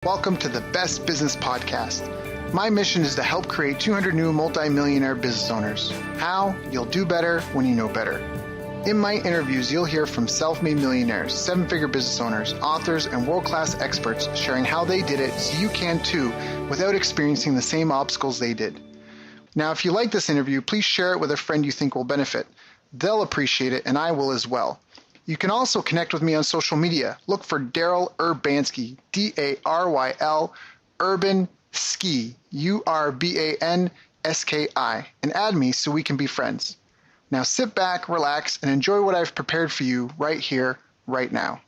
Welcome to the Best Business Podcast. My mission is to help create 200 new multi-millionaire business owners. How? You'll do better when you know better. In my interviews, you'll hear from self-made millionaires, seven-figure business owners, authors, and world-class experts sharing how they did it so you can too without experiencing the same obstacles they did. Now, if you like this interview, please share it with a friend you think will benefit. They'll appreciate it, and I will as well. You can also connect with me on social media. Look for Daryl Lubinsky, D-A-R-Y-L, Urban Ski, U-R-B-A-N-S-K-I, and add me so we can be friends. Now sit back, relax, and enjoy what I've prepared for you right here, right now.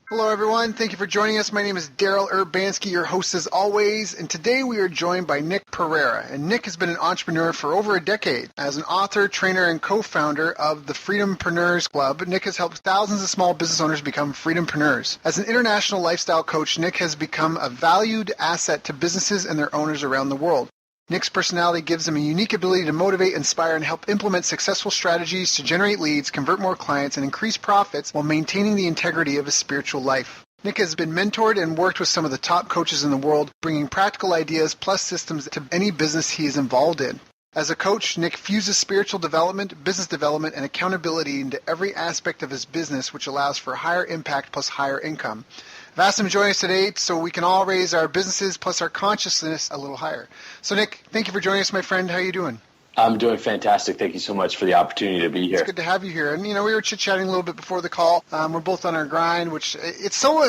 Hello, everyone. Thank you for joining us. My name is Daryl Lubinsky, your host as always, and today we are joined by Nick Pereira. And Nick has been an entrepreneur for over a decade. As an author, trainer, and co-founder of the Freedom Preneurs Club, Nick has helped thousands of small business owners become Freedom Preneurs. As an international lifestyle coach, Nick has become a valued asset to businesses and their owners around the world. Nick's personality gives him a unique ability to motivate, inspire, and help implement successful strategies to generate leads, convert more clients, and increase profits while maintaining the integrity of his spiritual life. Nick has been mentored and worked with some of the top coaches in the world, bringing practical ideas plus systems to any business he is involved in. As a coach, Nick fuses spiritual development, business development, and accountability into every aspect of his business, which allows for higher impact plus higher income. I've asked him to join us today so we can all raise our businesses plus our consciousness a little higher. So, Nick, thank you for joining us, my friend. How are you doing? I'm doing fantastic. Thank you so much for the opportunity to be here. It's good to have you here. And, we were chit-chatting a little bit before the call. We're both on our grind, which it's so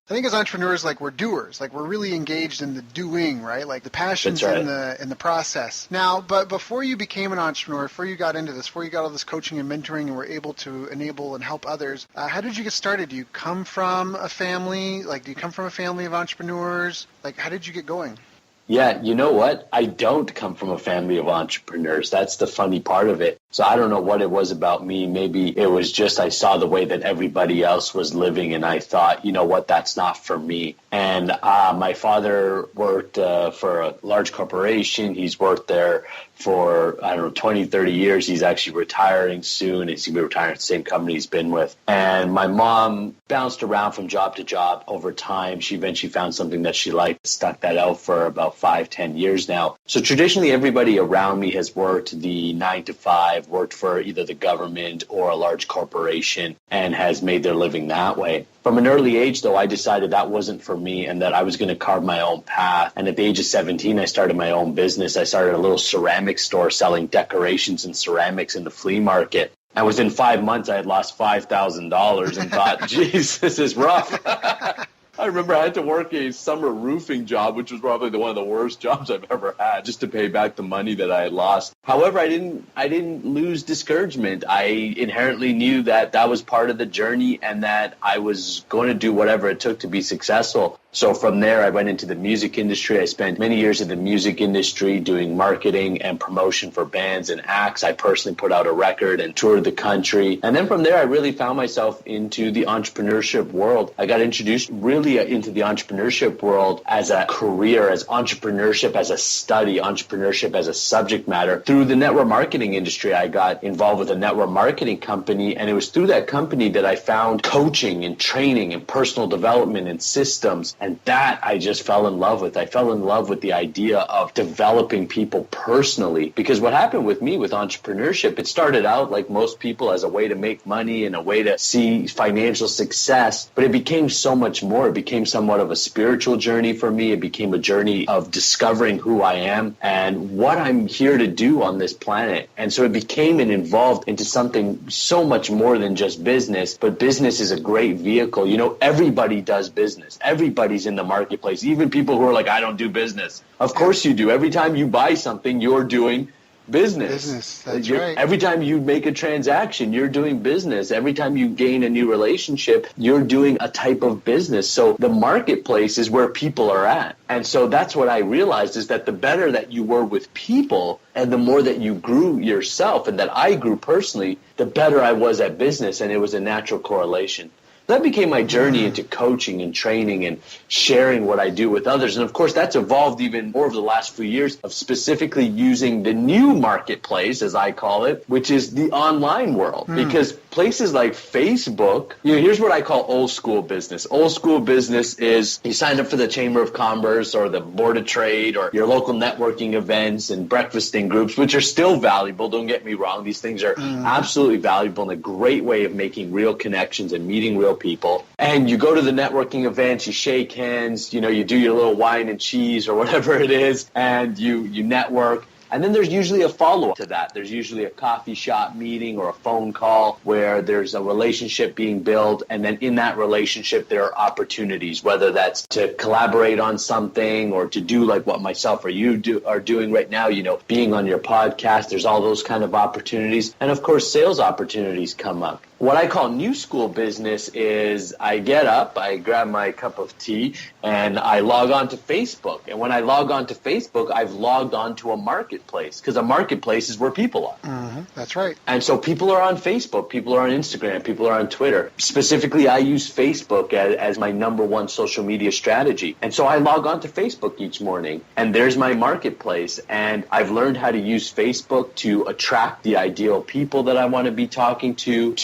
I think as entrepreneurs, we're doers, we're really engaged in the doing, right? Like the passion's right. in the process. Now, but before you became an entrepreneur, before you got into this, before you got all this coaching and mentoring and were able to enable and help others, how did you get started? Do you come from a family? Do you come from a family of entrepreneurs? How did you get going? Yeah, you know what? I don't come from a family of entrepreneurs. That's the funny part of it. So I don't know what it was about me. Maybe it was just I saw the way that everybody else was living and I thought, you know what, that's not for me. And my father worked for a large corporation. He's worked there for, 20, 30 years. He's actually retiring soon. He's going to be retiring at the same company he's been with. And my mom bounced around from job to job over time. She eventually found something that she liked, stuck that out for about 5-10 years now. So traditionally, everybody around me has worked the 9 to 5, worked for either the government or a large corporation and has made their living that way. From an early age, though, I decided that wasn't for me and that I was going to carve my own path. And at the age of 17, I started my own business. I started a little ceramic store selling decorations and ceramics in the flea market. And within 5 months, I had lost $5,000 and thought, geez, this is rough. I remember I had to work a summer roofing job, which was probably one of the worst jobs I've ever had, just to pay back the money that I had lost. However, I didn't lose discouragement. I inherently knew that that was part of the journey and that I was going to do whatever it took to be successful. So from there, I went into the music industry. I spent many years in the music industry doing marketing and promotion for bands and acts. I personally put out a record and toured the country. And then from there, I really found myself into the entrepreneurship world. I got introduced really into the entrepreneurship world as a career, as entrepreneurship as a study, entrepreneurship as a subject matter. Through the network marketing industry, I got involved with a network marketing company. And it was through that company that I found coaching and training and personal development and systems. And that I just fell in love with. I fell in love with the idea of developing people personally. Because what happened with me with entrepreneurship, it started out like most people as a way to make money and a way to see financial success. But it became so much more. It became somewhat of a spiritual journey for me. It became a journey of discovering who I am and what I'm here to do on this planet. And so it became and evolved into something so much more than just business. But business is a great vehicle. Everybody does business. Everybody's in the marketplace, even people who are like, I don't do business. Of course you do. Every time you buy something, you're doing business. That's right. Every time you make a transaction, you're doing business. Every time you gain a new relationship, you're doing a type of business. So the marketplace is where people are at. And so that's what I realized is that the better that you were with people and the more that you grew yourself and that I grew personally, the better I was at business. And it was a natural correlation. That became my journey into coaching and training and sharing what I do with others. And of course, that's evolved even more over the last few years of specifically using the new marketplace, as I call it, which is the online world. Because places like Facebook, here's what I call old school business. Old school business is you signed up for the Chamber of Commerce or the Board of Trade or your local networking events and breakfasting groups, which are still valuable. Don't get me wrong. These things are absolutely valuable and a great way of making real connections and meeting real people. And you go to the networking events, you shake hands, you do your little wine and cheese or whatever it is, and you network. And then there's usually a follow-up to that. There's usually a coffee shop meeting or a phone call where there's a relationship being built. And then in that relationship, there are opportunities, whether that's to collaborate on something or to do like what myself or you are doing right now, being on your podcast. There's all those kind of opportunities. And of course, sales opportunities come up. What I call new school business is I get up, I grab my cup of tea, and I log on to Facebook. And when I log on to Facebook, I've logged on to a marketplace, because a marketplace is where people are. That's right. And so people are on Facebook, people are on Instagram, people are on Twitter. Specifically, I use Facebook as my number one social media strategy. And so I log on to Facebook each morning, and there's my marketplace. And I've learned how to use Facebook to attract the ideal people that I want to be talking to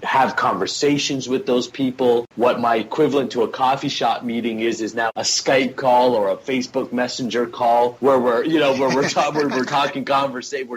have conversations with those people. What my equivalent to a coffee shop meeting is now a Skype call or a Facebook Messenger call where we're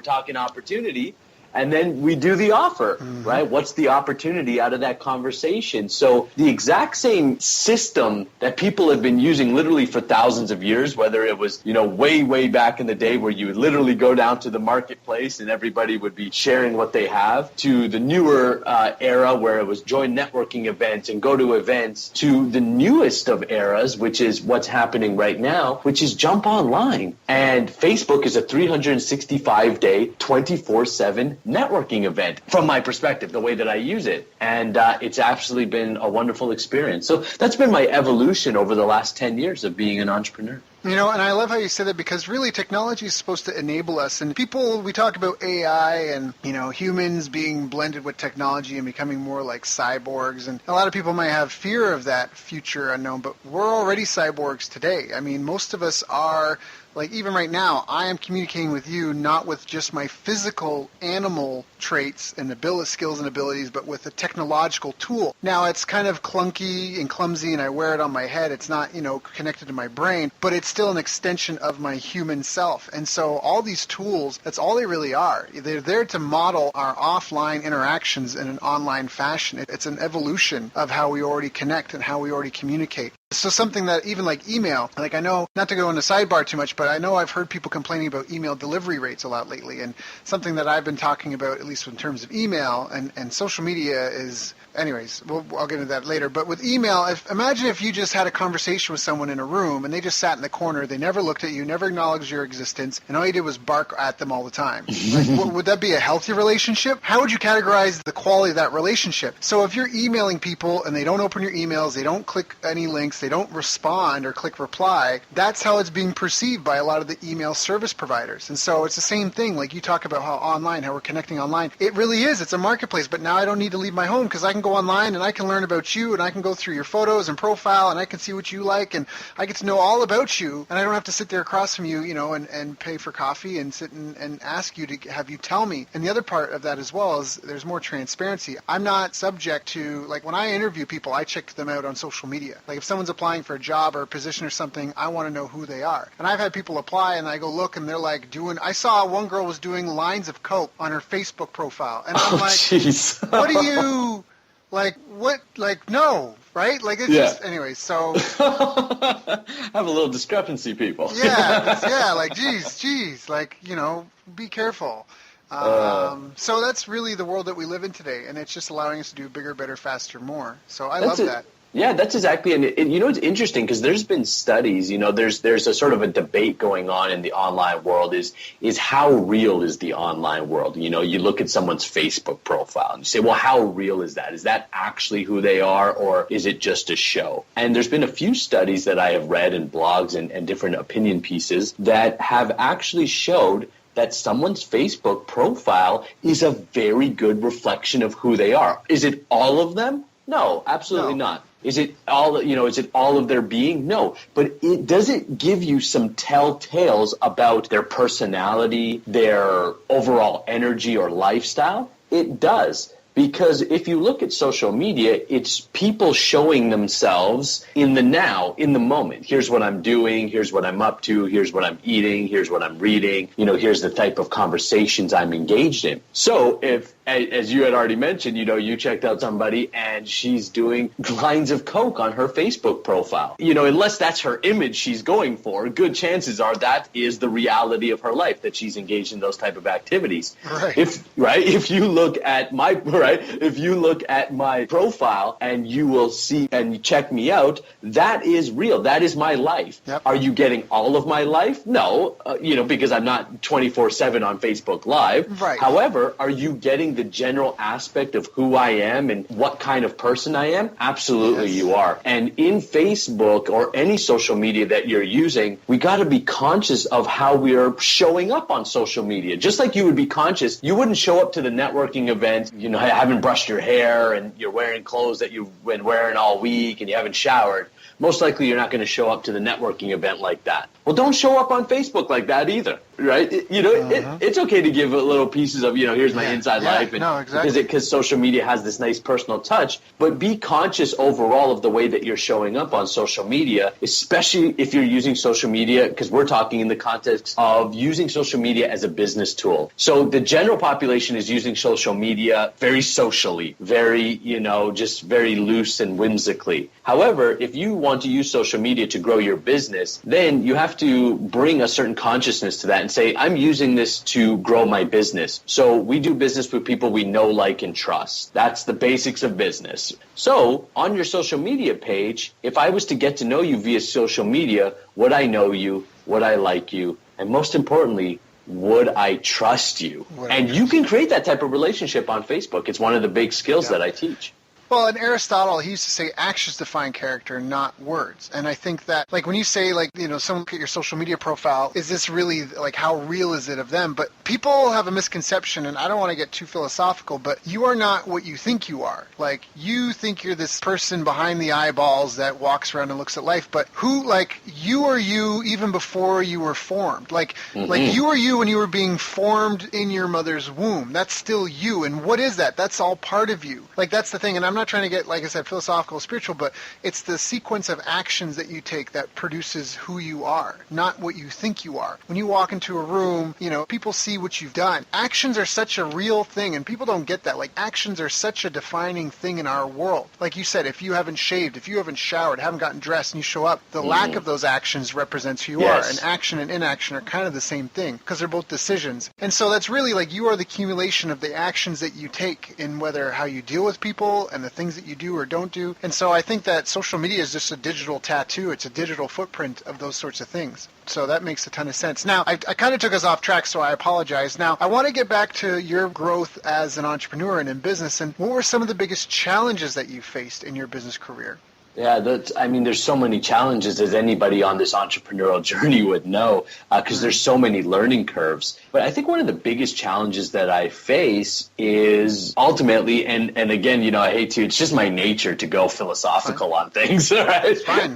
talking opportunity. And then we do the offer, right? What's the opportunity out of that conversation? So the exact same system that people have been using literally for thousands of years, whether it was, way, way back in the day where you would literally go down to the marketplace and everybody would be sharing what they have, to the newer era where it was join networking events and go to events, to the newest of eras, which is what's happening right now, which is jump online. And Facebook is a 365-day, 24/7 networking event from my perspective, the way that I use it. And it's actually been a wonderful experience. So that's been my evolution over the last 10 years of being an entrepreneur. And I love how you say that, because really technology is supposed to enable us. And we talk about AI and, humans being blended with technology and becoming more like cyborgs. And a lot of people might have fear of that future unknown, but we're already cyborgs today. I mean, most of us are. Like, even right now, I am communicating with you not with just my physical animal traits and skills and abilities, but with a technological tool. Now, it's kind of clunky and clumsy, and I wear it on my head. It's not, connected to my brain, but it's still an extension of my human self. And so all these tools, that's all they really are. They're there to model our offline interactions in an online fashion. It's an evolution of how we already connect and how we already communicate. So something that even like email, like I know, not to go into sidebar too much, but I know I've heard people complaining about email delivery rates a lot lately. And something that I've been talking about, at least in terms of email and social media is, anyways, I'll get into that later. But with email, imagine if you just had a conversation with someone in a room and they just sat in the corner, they never looked at you, never acknowledged your existence, and all you did was bark at them all the time. Like, would that be a healthy relationship? How would you categorize the quality of that relationship? So if you're emailing people and they don't open your emails, they don't click any links, they don't respond or click reply, that's how it's being perceived by a lot of the email service providers. And so it's the same thing. Like you talk about how we're connecting online. It really is. It's a marketplace, but now I don't need to leave my home because I can go online and I can learn about you and I can go through your photos and profile and I can see what you like and I get to know all about you, and I don't have to sit there across from you, and pay for coffee and sit and ask you to have you tell me. And the other part of that as well is there's more transparency. I'm not subject to, like when I interview people, I check them out on social media. Like if someone's applying for a job or a position or something, I want to know who they are. And I've had people apply and I go look and they're like I saw one girl was doing lines of coke on her Facebook profile. And I'm like, geez. What do you, no, right? Like it's just, anyway, so. I have a little discrepancy, people. Like, geez, like, be careful. So that's really the world that we live in today, and it's just allowing us to do bigger, better, faster, more. So I love that. Yeah, that's exactly, and it's interesting because there's been studies, there's a sort of a debate going on in the online world is how real is the online world? You look at someone's Facebook profile and you say, well, how real is that? Is that actually who they are, or is it just a show? And there's been a few studies that I have read in blogs and different opinion pieces that have actually showed that someone's Facebook profile is a very good reflection of who they are. Is it all of them? No, absolutely No. not. Is it all, is it all of their being? No. But does it give you some telltales about their personality, their overall energy or lifestyle? It does. Because if you look at social media, it's people showing themselves in the now, in the moment. Here's what I'm doing. Here's what I'm up to. Here's what I'm eating. Here's what I'm reading. Here's the type of conversations I'm engaged in. So if, as you had already mentioned, you checked out somebody and she's doing lines of coke on her Facebook profile. Unless that's her image she's going for, good chances are that is the reality of her life, that she's engaged in those type of activities. Right. If you look at if you look at my profile and you will see and you check me out, that is real. That is my life. Yep. Are you getting all of my life? No, because I'm not 24/7 on Facebook Live. Right. However, are you getting the general aspect of who I am and what kind of person I am? Absolutely, Yes. you are. And in Facebook or any social media that you're using, we got to be conscious of how we are showing up on social media. Just like you would be conscious, you wouldn't show up to the networking event, haven't brushed your hair and you're wearing clothes that you've been wearing all week and you haven't showered. Most likely you're not going to show up to the networking event like that. Well, don't show up on Facebook like that either, right? It's okay to give little pieces of, here's my inside life. And no, exactly. Because social media has this nice personal touch, but be conscious overall of the way that you're showing up on social media, especially if you're using social media, because we're talking in the context of using social media as a business tool. So the general population is using social media very socially, very, just very loose and whimsically. However, if you want to use social media to grow your business, then you have to bring a certain consciousness to that and say, I'm using this to grow my business. So we do business with people we know, like, and trust. That's the basics of business. So on your social media page, if I was to get to know you via social media, would I know you? Would I like you? And most importantly, would I trust you? And you can create that type of relationship on Facebook. It's one of the big skills that I teach. Well, in Aristotle, he used to say actions define character, not words. And I think that, when you say, someone look at your social media profile, is this really, how real is it of them? But people have a misconception, and I don't want to get too philosophical, but you are not what you think you are. You think you're this person behind the eyeballs that walks around and looks at life, but you are you even before you were formed. You are you when you were being formed in your mother's womb. That's still you. And what is that? That's all part of you. That's the thing. And I'm not trying to get, like I said, philosophical or spiritual, but it's the sequence of actions that you take that produces who you are, not what you think you are. When you walk into a room, people see what you've done. Actions are such a real thing, and people don't get that. Actions are such a defining thing in our world. Like you said, if you haven't shaved, if you haven't showered, haven't gotten dressed, and you show up, the lack of those actions represents who you are. And action and inaction are kind of the same thing, because they're both decisions. And so that's really you are the accumulation of the actions that you take in whether how you deal with people and the things that you do or don't do. And so I think that social media is just a digital tattoo. It's a digital footprint of those sorts of things. So that makes a ton of sense. Now, I kind of took us off track, so I apologize. Now, I want to get back to your growth as an entrepreneur and in business. And what were some of the biggest challenges that you faced in your business career? Yeah, there's so many challenges, as anybody on this entrepreneurial journey would know, because there's so many learning curves. But I think one of the biggest challenges that I face is ultimately, and again, I hate to, it's just my nature to go philosophical on things. Right? It's fine.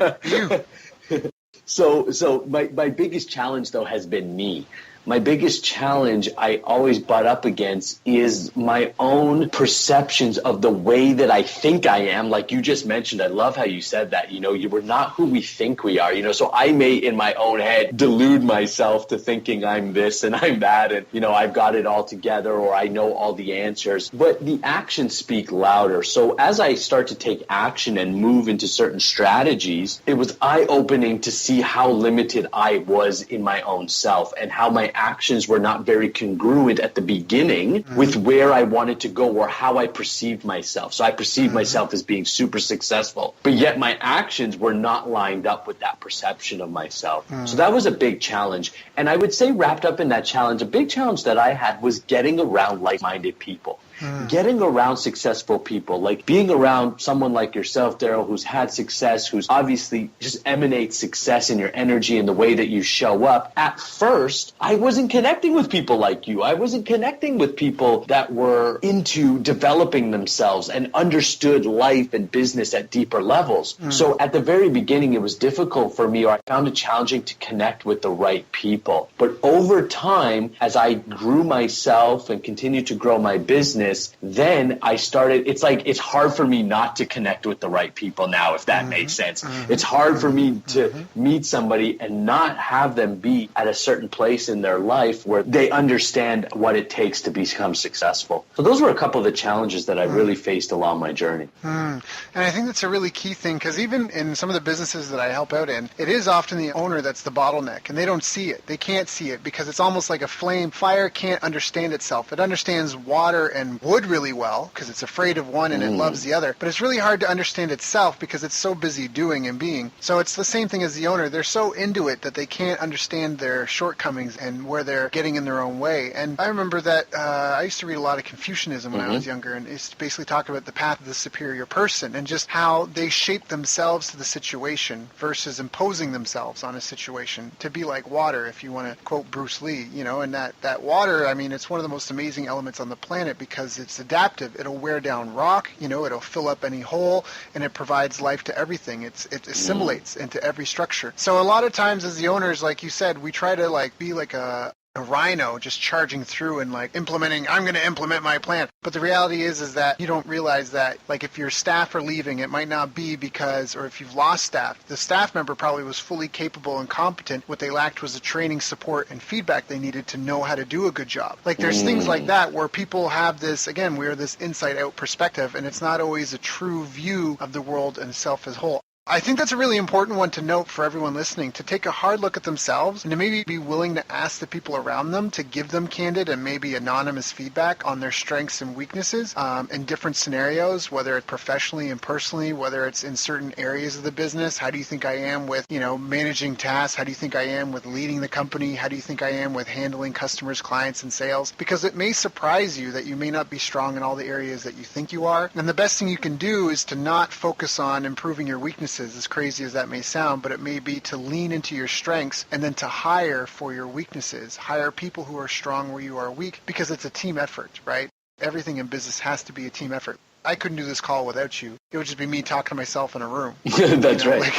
You. So my biggest challenge, though, has been me. My biggest challenge I always butt up against is my own perceptions of the way that I think I am. Like you just mentioned, I love how you said that, we're not who we think we are, so I may in my own head delude myself to thinking I'm this and I'm that and, I've got it all together or I know all the answers, but the actions speak louder. So as I start to take action and move into certain strategies, it was eye-opening to see how limited I was in my own self and how my actions were not very congruent at the beginning with where I wanted to go or how I perceived myself. So I perceived myself as being super successful, but yet my actions were not lined up with that perception of myself. So that was a big challenge. And I would say wrapped up in that challenge, a big challenge that I had was getting around like-minded people. Getting around successful people, like being around someone like yourself, Daryl, who's had success, who's obviously just emanates success in your energy and the way that you show up. At first, I wasn't connecting with people like you. I wasn't connecting with people that were into developing themselves and understood life and business at deeper levels. So at the very beginning, it was difficult for me, or I found it challenging to connect with the right people. But over time, as I grew myself and continued to grow my business, then I started, it's hard for me not to connect with the right people now, if that makes sense. It's hard for me to meet somebody and not have them be at a certain place in their life where they understand what it takes to become successful. So those were a couple of the challenges that I really faced along my journey. And I think that's a really key thing, because even in some of the businesses that I help out in, it is often the owner that's the bottleneck, and they don't see it. They can't see it because it's almost like a flame. Fire can't understand itself. It understands water and wood really well because it's afraid of one and it loves the other. But it's really hard to understand itself because it's so busy doing and being. So it's the same thing as the owner. They're so into it that they can't understand their shortcomings and where they're getting in their own way. And I remember that I used to read a lot of Confucianism when I was younger, and it's basically talking about the path of the superior person and just how they shape themselves to the situation versus imposing themselves on a situation to be like water, if you want to quote Bruce Lee, and that water, I mean, it's one of the most amazing elements on the planet because it's adaptive. It'll wear down rock, it'll fill up any hole, and it provides life to everything. It assimilates into every structure. So a lot of times as the owners, like you said, we try to be like a rhino just charging through and I'm going to implement my plan. But the reality is that you don't realize that if your staff are leaving, it might not be because, or if you've lost staff, the staff member probably was fully capable and competent. What they lacked was the training, support, and feedback they needed to know how to do a good job. There's things like that where people have this, again, we're this inside out perspective, and it's not always a true view of the world and self as whole. I think that's a really important one to note for everyone listening, to take a hard look at themselves and to maybe be willing to ask the people around them to give them candid and maybe anonymous feedback on their strengths and weaknesses in different scenarios, whether it's professionally and personally, whether it's in certain areas of the business. How do you think I am with, managing tasks? How do you think I am with leading the company? How do you think I am with handling customers, clients, and sales? Because it may surprise you that you may not be strong in all the areas that you think you are. And the best thing you can do is to not focus on improving your weaknesses, as crazy as that may sound, but it may be to lean into your strengths and then to hire for your weaknesses. Hire people who are strong where you are weak, because it's a team effort, right? Everything in business has to be a team effort. I couldn't do this call without you. It would just be me talking to myself in a room. That's right.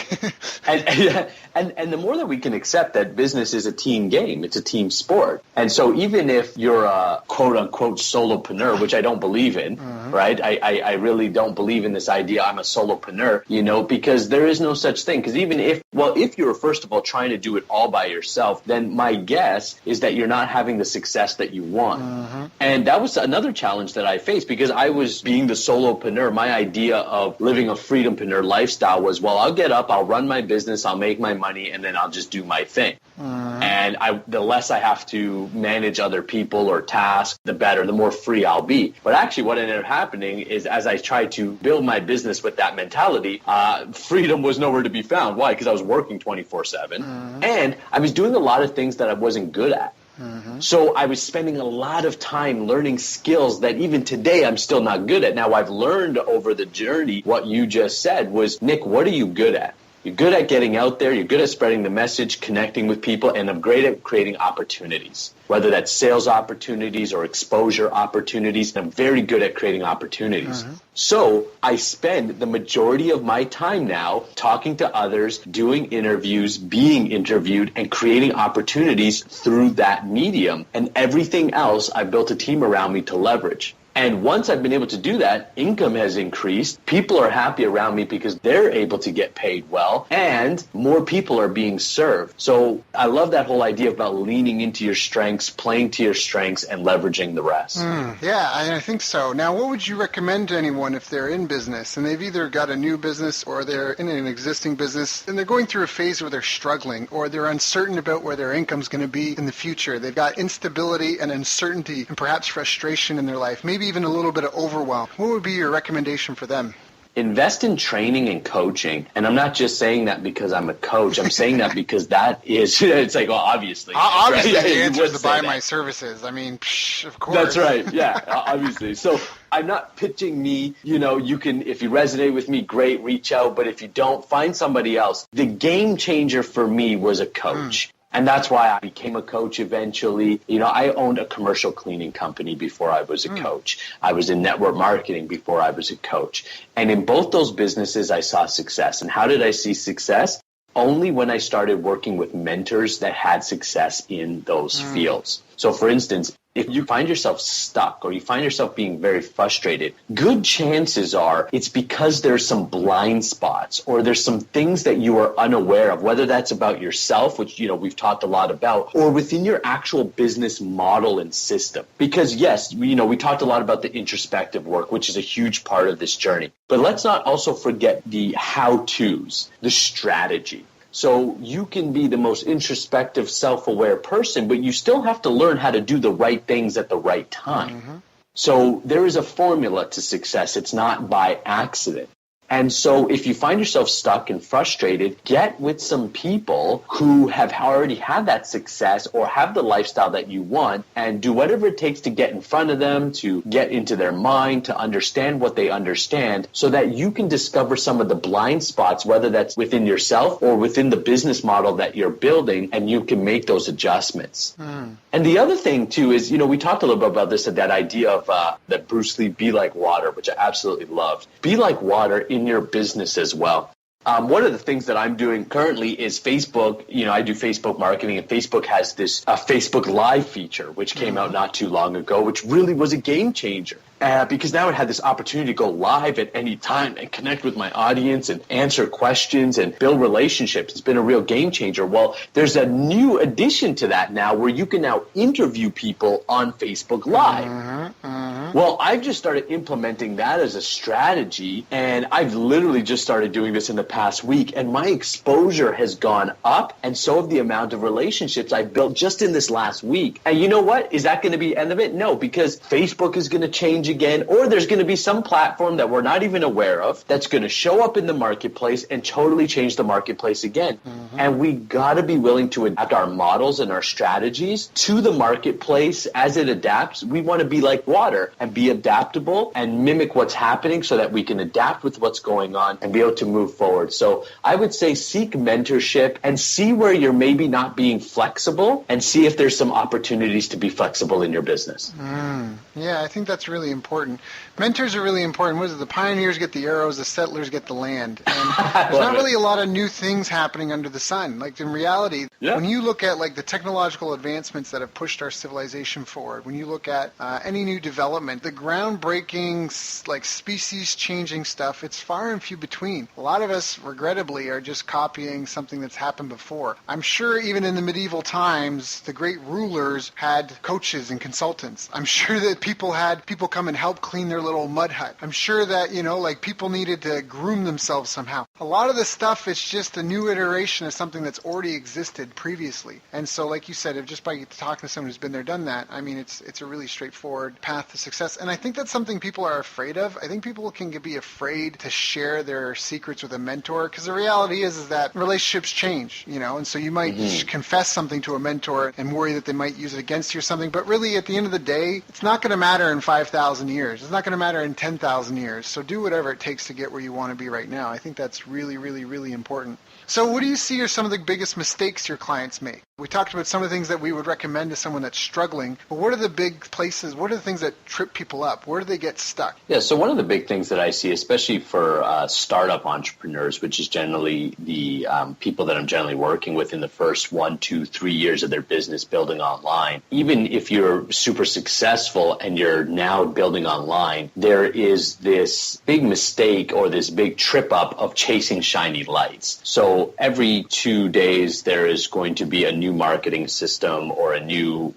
And the more that we can accept that business is a team game, it's a team sport. And so even if you're a quote-unquote solopreneur, which I don't believe in, right? I really don't believe in this idea I'm a solopreneur, because there is no such thing. Because even if you're first of all trying to do it all by yourself, then my guess is that you're not having the success that you want. And that was another challenge that I faced, because I was being the solopreneur. My idea of living a freedompreneur lifestyle was, I'll get up, I'll run my business, I'll make my money, and then I'll just do my thing. And the less I have to manage other people or tasks, the better, the more free I'll be. But actually what ended up happening is, as I tried to build my business with that mentality, freedom was nowhere to be found. Why? Because I was working 24/7 and I was doing a lot of things that I wasn't good at. So I was spending a lot of time learning skills that even today I'm still not good at. Now I've learned over the journey what you just said was, Nick, what are you good at? You're good at getting out there, you're good at spreading the message, connecting with people, and I'm great at creating opportunities, whether that's sales opportunities or exposure opportunities. I'm very good at creating opportunities. So I spend the majority of my time now talking to others, doing interviews, being interviewed, and creating opportunities through that medium. And everything else, I built a team around me to leverage. And once I've been able to do that, income has increased. People are happy around me because they're able to get paid well, and more people are being served. So I love that whole idea about leaning into your strengths, playing to your strengths, and leveraging the rest. Yeah, I think so. Now, what would you recommend to anyone if they're in business and they've either got a new business or they're in an existing business and they're going through a phase where they're struggling or they're uncertain about where their income's going to be in the future? They've got instability and uncertainty and perhaps frustration in their life, maybe even a little bit of overwhelm. What would be your recommendation for them? invest in training and coaching. And I'm not just saying that because I'm a coach. I'm saying that because that is, it's like, well, obviously. Obviously, right? the You answer is would to buy say my that. services. I mean, of course. That's right. Yeah, obviously. So I'm not pitching me, you can, if you resonate with me, great, reach out. But if you don't, find somebody else. The game changer for me was a coach. And that's why I became a coach eventually. I owned a commercial cleaning company before I was a coach. I was in network marketing before I was a coach. And in both those businesses, I saw success. And how did I see success? Only when I started working with mentors that had success in those fields. So for instance, if you find yourself stuck or you find yourself being very frustrated, good chances are it's because there's some blind spots or there's some things that you are unaware of, whether that's about yourself, which, we've talked a lot about, or within your actual business model and system. Because yes, we talked a lot about the introspective work, which is a huge part of this journey. But let's not also forget the how-tos, the strategy. So you can be the most introspective, self-aware person, but you still have to learn how to do the right things at the right time. So there is a formula to success. It's not by accident. And so if you find yourself stuck and frustrated, get with some people who have already had that success or have the lifestyle that you want and do whatever it takes to get in front of them, to get into their mind, to understand what they understand so that you can discover some of the blind spots, whether that's within yourself or within the business model that you're building, and you can make those adjustments. And the other thing too is, we talked a little bit about this, that idea of that Bruce Lee, be like water, which I absolutely loved. Be like water in your business as well. One of the things that I'm doing currently is Facebook. I do Facebook marketing, and Facebook has this Facebook Live feature, which came out not too long ago, which really was a game changer. Because now it had this opportunity to go live at any time and connect with my audience and answer questions and build relationships. It's been a real game changer. Well, there's a new addition to that now where you can now interview people on Facebook Live. Well, I've just started implementing that as a strategy, and I've literally just started doing this in the past week, and my exposure has gone up, and so have the amount of relationships I built just in this last week. And you know what? Is that going to be the end of it? No, because Facebook is going to change again, or there's going to be some platform that we're not even aware of that's going to show up in the marketplace and totally change the marketplace again. And we got to be willing to adapt our models and our strategies to the marketplace as it adapts. We want to be like water and be adaptable and mimic what's happening so that we can adapt with what's going on and be able to move forward. So I would say seek mentorship and see where you're maybe not being flexible and see if there's some opportunities to be flexible in your business. Yeah, I think that's really important. Mentors are really important. What is it? The pioneers get the arrows, the settlers get the land. And there's not really a lot of new things happening under the sun. Like in reality, when you look at like the technological advancements that have pushed our civilization forward, when you look at any new development, the groundbreaking, like species-changing stuff, it's far and few between. A lot of us, regrettably, are just copying something that's happened before. I'm sure even in the medieval times, the great rulers had coaches and consultants. I'm sure that people had people come and help clean their little mud hut. I'm sure that, like people needed to groom themselves somehow. A lot of the stuff is just a new iteration of something that's already existed previously. And so, like you said, if just by talking to someone who's been there, done that, I mean, it's a really straightforward path to success. And I think that's something people are afraid of. I think people can be afraid to share their secrets with a mentor, because the reality is that relationships change, and so you might confess something to a mentor and worry that they might use it against you or something. But really, at the end of the day, it's not going to matter in 5,000 years. It's not going to matter in 10,000 years. So do whatever it takes to get where you want to be right now. I think that's really, really, really important. So what do you see are some of the biggest mistakes your clients make? We talked about some of the things that we would recommend to someone that's struggling, but what are the big places, what are the things that trip people up? Where do they get stuck? Yeah, so one of the big things that I see, especially for startup entrepreneurs, which is generally the people that I'm generally working with in the first 1, 2, 3 years of their business building online, even if you're super successful and you're now building online, there is this big mistake or this big trip up of chasing shiny lights. So every 2 days, there is going to be a new marketing system or a new,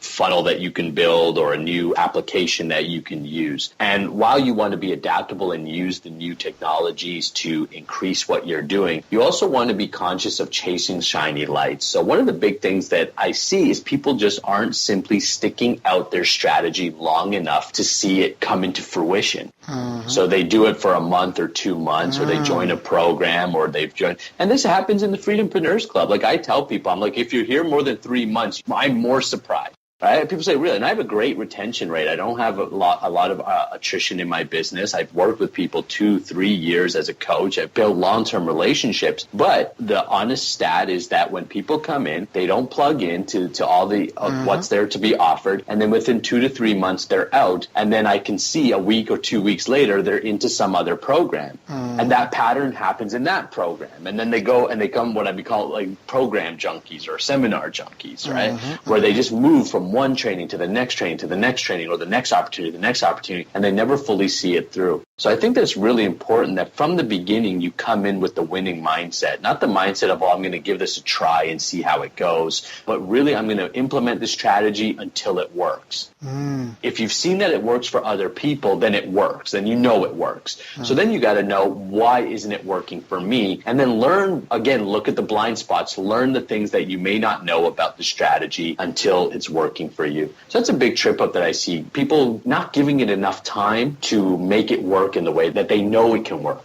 funnel that you can build or a new application that you can use. And while you want to be adaptable and use the new technologies to increase what you're doing, you also want to be conscious of chasing shiny lights. So one of the big things that I see is people just aren't simply sticking out their strategy long enough to see it come into fruition. So they do it for a month or 2 months, or they join a program, or they've joined. And this happens in the Freedom Preneurs Club. Like I tell people, I'm like, if you're here more than 3 months, I'm more surprised. Right? People say, really? And I have a great retention rate. I don't have a lot of attrition in my business. I've worked with people 2-3 years as a coach. I've built long-term relationships. But the honest stat is that when people come in, they don't plug in to all the what's there to be offered. And then within 2 to 3 months, they're out. And then I can see a week or 2 weeks later, they're into some other program. And that pattern happens in that program. And then they go and they come what I would call like program junkies or seminar junkies, right? Where they just move from one training to the next training to the next training or the next opportunity, and they never fully see it through. So I think that's really important that from the beginning you come in with the winning mindset, not the mindset of, I'm going to give this a try and see how it goes, but really I'm going to implement this strategy until it works. If you've seen that it works for other people, then it works. Then you know it works. So then you got to know, why isn't it working for me? And then learn, again, look at the blind spots, learn the things that you may not know about the strategy until it's working for you. So that's a big trip up that I see. People not giving it enough time to make it work in the way that they know it can work.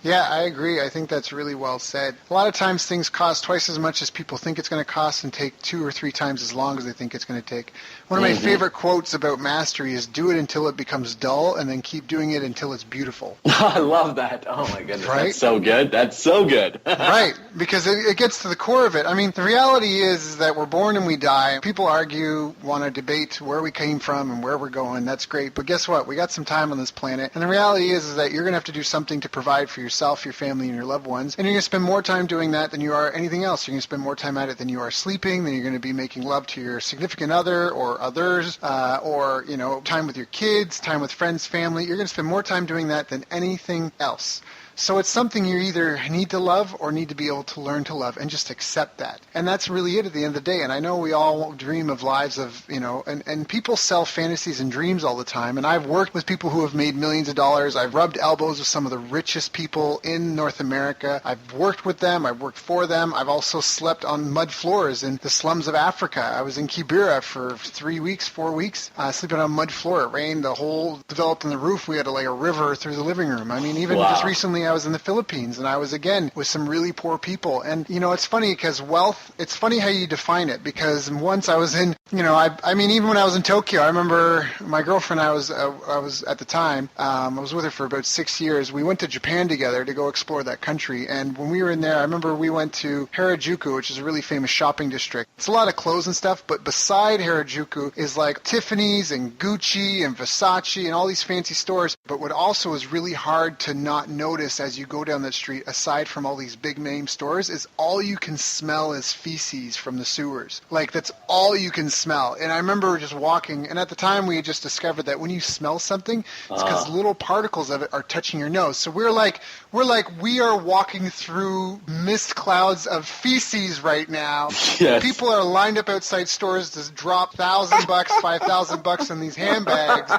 Yeah, I agree. I think that's really well said. A lot of times things cost twice as much as people think it's going to cost and take 2 or 3 times as long as they think it's going to take. One of my favorite quotes about mastery is, do it until it becomes dull and then keep doing it until it's beautiful. I love that. Oh my goodness. Right? That's so good. That's so good. Right, because it gets to the core of it. I mean, the reality is that we're born and we die. People argue, want to debate where we came from and where we're going. That's great. But guess what? We got some time on this planet. And the reality is that you're going to have to do something to provide for yourself, your family, and your loved ones. And you're going to spend more time doing that than you are anything else. You're going to spend more time at it than you are sleeping, than you're going to be making love to your significant other or others, or, you know, time with your kids, time with friends, family. You're going to spend more time doing that than anything else. So it's something you either need to love or need to be able to learn to love, and just accept that. And that's really it at the end of the day. And I know we all dream of lives of, you know, and people sell fantasies and dreams all the time. And I've worked with people who have made millions of dollars. I've rubbed elbows with some of the richest people in North America. I've worked with them. I've worked for them. I've also slept on mud floors in the slums of Africa. I was in Kibera for 3 weeks, 4 weeks, sleeping on mud floor. It rained, the hole developed in the roof. We had like a river through the living room. I mean, even just recently I was in the Philippines, and I was again with some really poor people. And you know, it's funny because wealth, it's funny how you define it, because once I was in, you know, I mean, even when I was in Tokyo, I remember my girlfriend, I was at the time, I was with her for about 6 years. We went to Japan together to go explore that country. And when we were in there, I remember we went to Harajuku, which is a really famous shopping district. It's a lot of clothes and stuff, but beside Harajuku is like Tiffany's and Gucci and Versace and all these fancy stores. But what also is really hard to not notice as you go down that street, aside from all these big name stores, is all you can smell is feces from the sewers. Like, that's all you can smell. And I remember just walking, and at the time we had just discovered that when you smell something, it's because little particles of it are touching your nose. So we are walking through mist clouds of feces right now. Yes. People are lined up outside stores to drop $1,000, $5,000 in these handbags,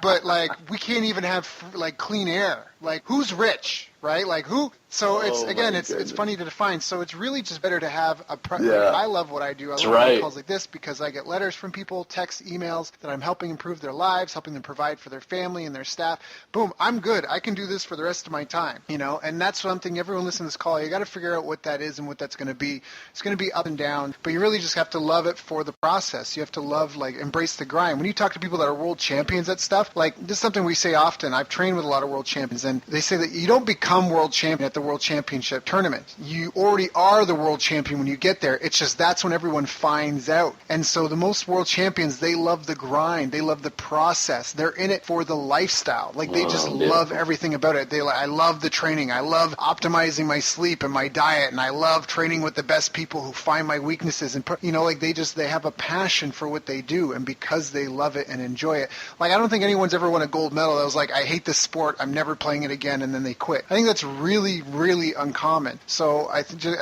but like we can't even have like clean air. Like, who's rich, right? Like, who? So it's funny to define. So it's really just better to have I love what I do. I love calls like this because I get letters from people, texts, emails that I'm helping improve their lives, helping them provide for their family and their staff. Boom, I'm good. I can do this for the rest of my time, you know? And that's something everyone listening to this call, you got to figure out what that is and what that's going to be. It's going to be up and down, but you really just have to love it for the process. You have to love, like, embrace the grind. When you talk to people that are world champions at stuff, like, this is something we say often. I've trained with a lot of world champions, and they say that you don't become world champion at the World Championship tournament. You already are the world champion when you get there. It's just that's when everyone finds out. And so the most world champions, they love the grind. They love the process. They're in it for the lifestyle. Like, they just love everything about it. I love the training. I love optimizing my sleep and my diet, and I love training with the best people who find my weaknesses. And, you know, like, they have a passion for what they do, and because they love it and enjoy it. Like, I don't think anyone's ever won a gold medal that was like, I hate this sport, I'm never playing it again, and then they quit. I think that's really, really uncommon. So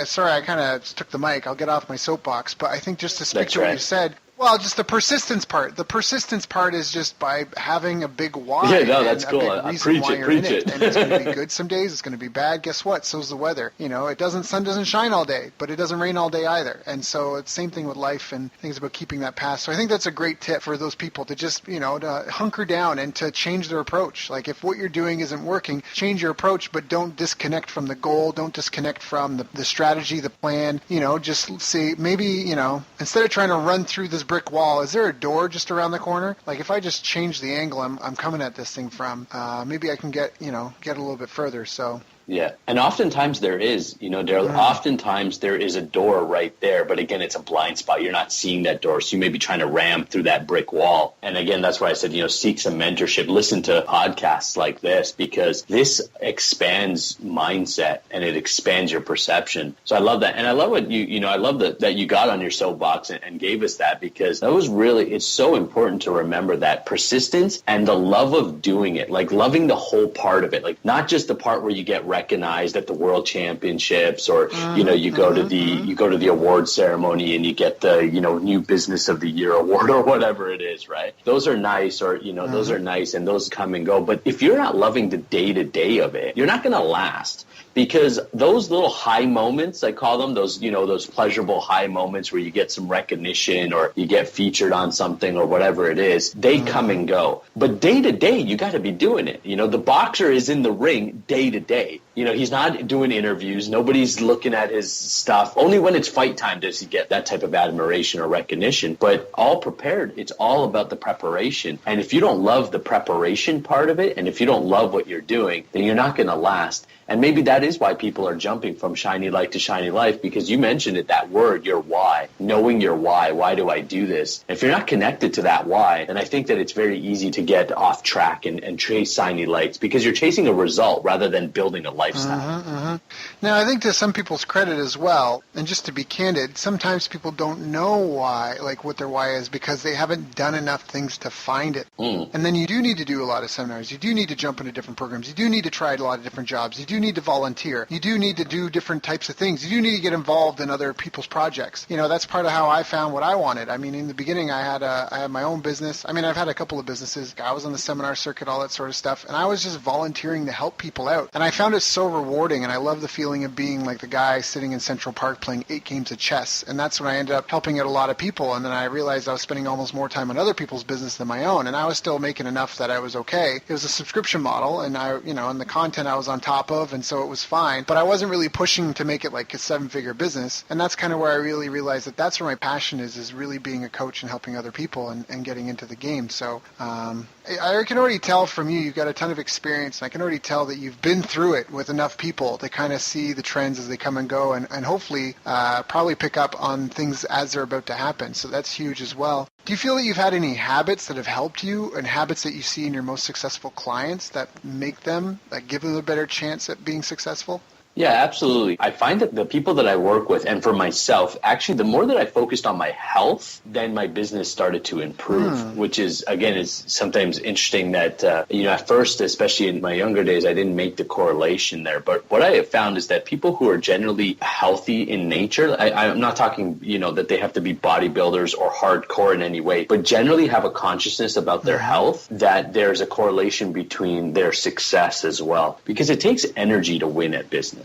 sorry, I kind of took the mic. I'll get off my soapbox, but I think just to speak to what you said, Well, just the persistence part. The persistence part is just by having a big why. Yeah, no, that's cool. A big reason why you're in it. And it's going to be good some days. It's going to be bad. Guess what? So's the weather. Sun doesn't shine all day, but it doesn't rain all day either. And so it's the same thing with life and things about keeping that past. So I think that's a great tip for those people to just, to hunker down and to change their approach. Like if what you're doing isn't working, change your approach, but don't disconnect from the goal. Don't disconnect from the strategy, the plan. Just see maybe, instead of trying to run through this brick wall, is there a door just around the corner? Like if I just change the angle I'm coming at this thing from, maybe I can get a little bit further. So. Yeah. And oftentimes there is, Daryl, oftentimes there is a door right there. But again, it's a blind spot. You're not seeing that door. So you may be trying to ram through that brick wall. And again, that's why I said, seek some mentorship. Listen to podcasts like this because this expands mindset and it expands your perception. So I love that. And I love what I love that you got on your soapbox and gave us that because that was really, it's so important to remember that persistence and the love of doing it, like loving the whole part of it, like not just the part where you get recognized at the World Championships or you go to the award ceremony and you get the new business of the year award or whatever it is, right? Those are nice or those are nice and those come and go, but if you're not loving the day-to-day of it, you're not going to last. Because those little high moments, I call them, those pleasurable high moments where you get some recognition or you get featured on something or whatever it is, they come and go. But day to day, you got to be doing it. The boxer is in the ring day to day. He's not doing interviews. Nobody's looking at his stuff. Only when it's fight time does he get that type of admiration or recognition. But all prepared, it's all about the preparation. And if you don't love the preparation part of it, and if you don't love what you're doing, then you're not going to last. And maybe that is why people are jumping from shiny light to shiny life, because you mentioned it, that word, your why, knowing your why do I do this? If you're not connected to that why, then I think that it's very easy to get off track and chase shiny lights because you're chasing a result rather than building a lifestyle. Now, I think to some people's credit as well, and just to be candid, sometimes people don't know why, like what their why is because they haven't done enough things to find it. And then you do need to do a lot of seminars. You do need to jump into different programs. You do need to try a lot of different jobs. You do need to volunteer. You do need to do different types of things. You do need to get involved in other people's projects. That's part of how I found what I wanted. I mean, in the beginning, I had my own business. I mean, I've had a couple of businesses. I was on the seminar circuit, all that sort of stuff, and I was just volunteering to help people out. And I found it so rewarding, and I love the feeling of being like the guy sitting in Central Park playing 8 games of chess. And that's when I ended up helping out a lot of people. And then I realized I was spending almost more time on other people's business than my own, and I was still making enough that I was okay. It was a subscription model, and and the content I was on top of, and so it was fine. But I wasn't really pushing to make it like a 7-figure business. And that's kind of where I really realized that that's where my passion is really being a coach and helping other people and getting into the game. So I can already tell from you've got a ton of experience. And I can already tell that you've been through it with enough people to kind of see the trends as they come and go and hopefully probably pick up on things as they're about to happen. So that's huge as well. Do you feel that you've had any habits that have helped you and habits that you see in your most successful clients that make them, that give them a better chance at being successful? Yeah, absolutely. I find that the people that I work with, and for myself, actually, the more that I focused on my health, then my business started to improve, which is, again, is sometimes interesting that, at first, especially in my younger days, I didn't make the correlation there. But what I have found is that people who are generally healthy in nature, I'm not talking, that they have to be bodybuilders or hardcore in any way, but generally have a consciousness about their health, that there's a correlation between their success as well. Because it takes energy to win at business.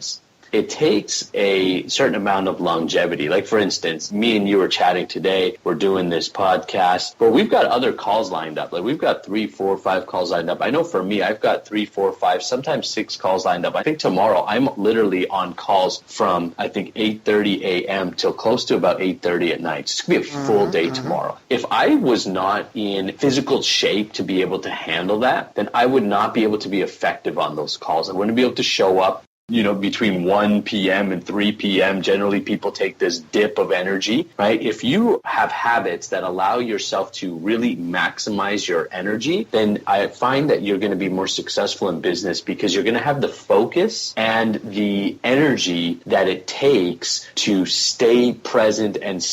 It takes a certain amount of longevity. Like, for instance, me and you were chatting today. We're doing this podcast, but we've got other calls lined up. Like, we've got 3, 4, 5 calls lined up. I know for me, I've got 3, 4, 5, sometimes 6 calls lined up. I think tomorrow I'm literally on calls from, 8:30 a.m. till close to about 8:30 at night. It's going to be a full day tomorrow. If I was not in physical shape to be able to handle that, then I would not be able to be effective on those calls. I wouldn't be able to show up. Between 1 p.m. and 3 p.m., generally people take this dip of energy, right? If you have habits that allow yourself to really maximize your energy, then I find that you're going to be more successful in business because you're going to have the focus and the energy that it takes to stay present and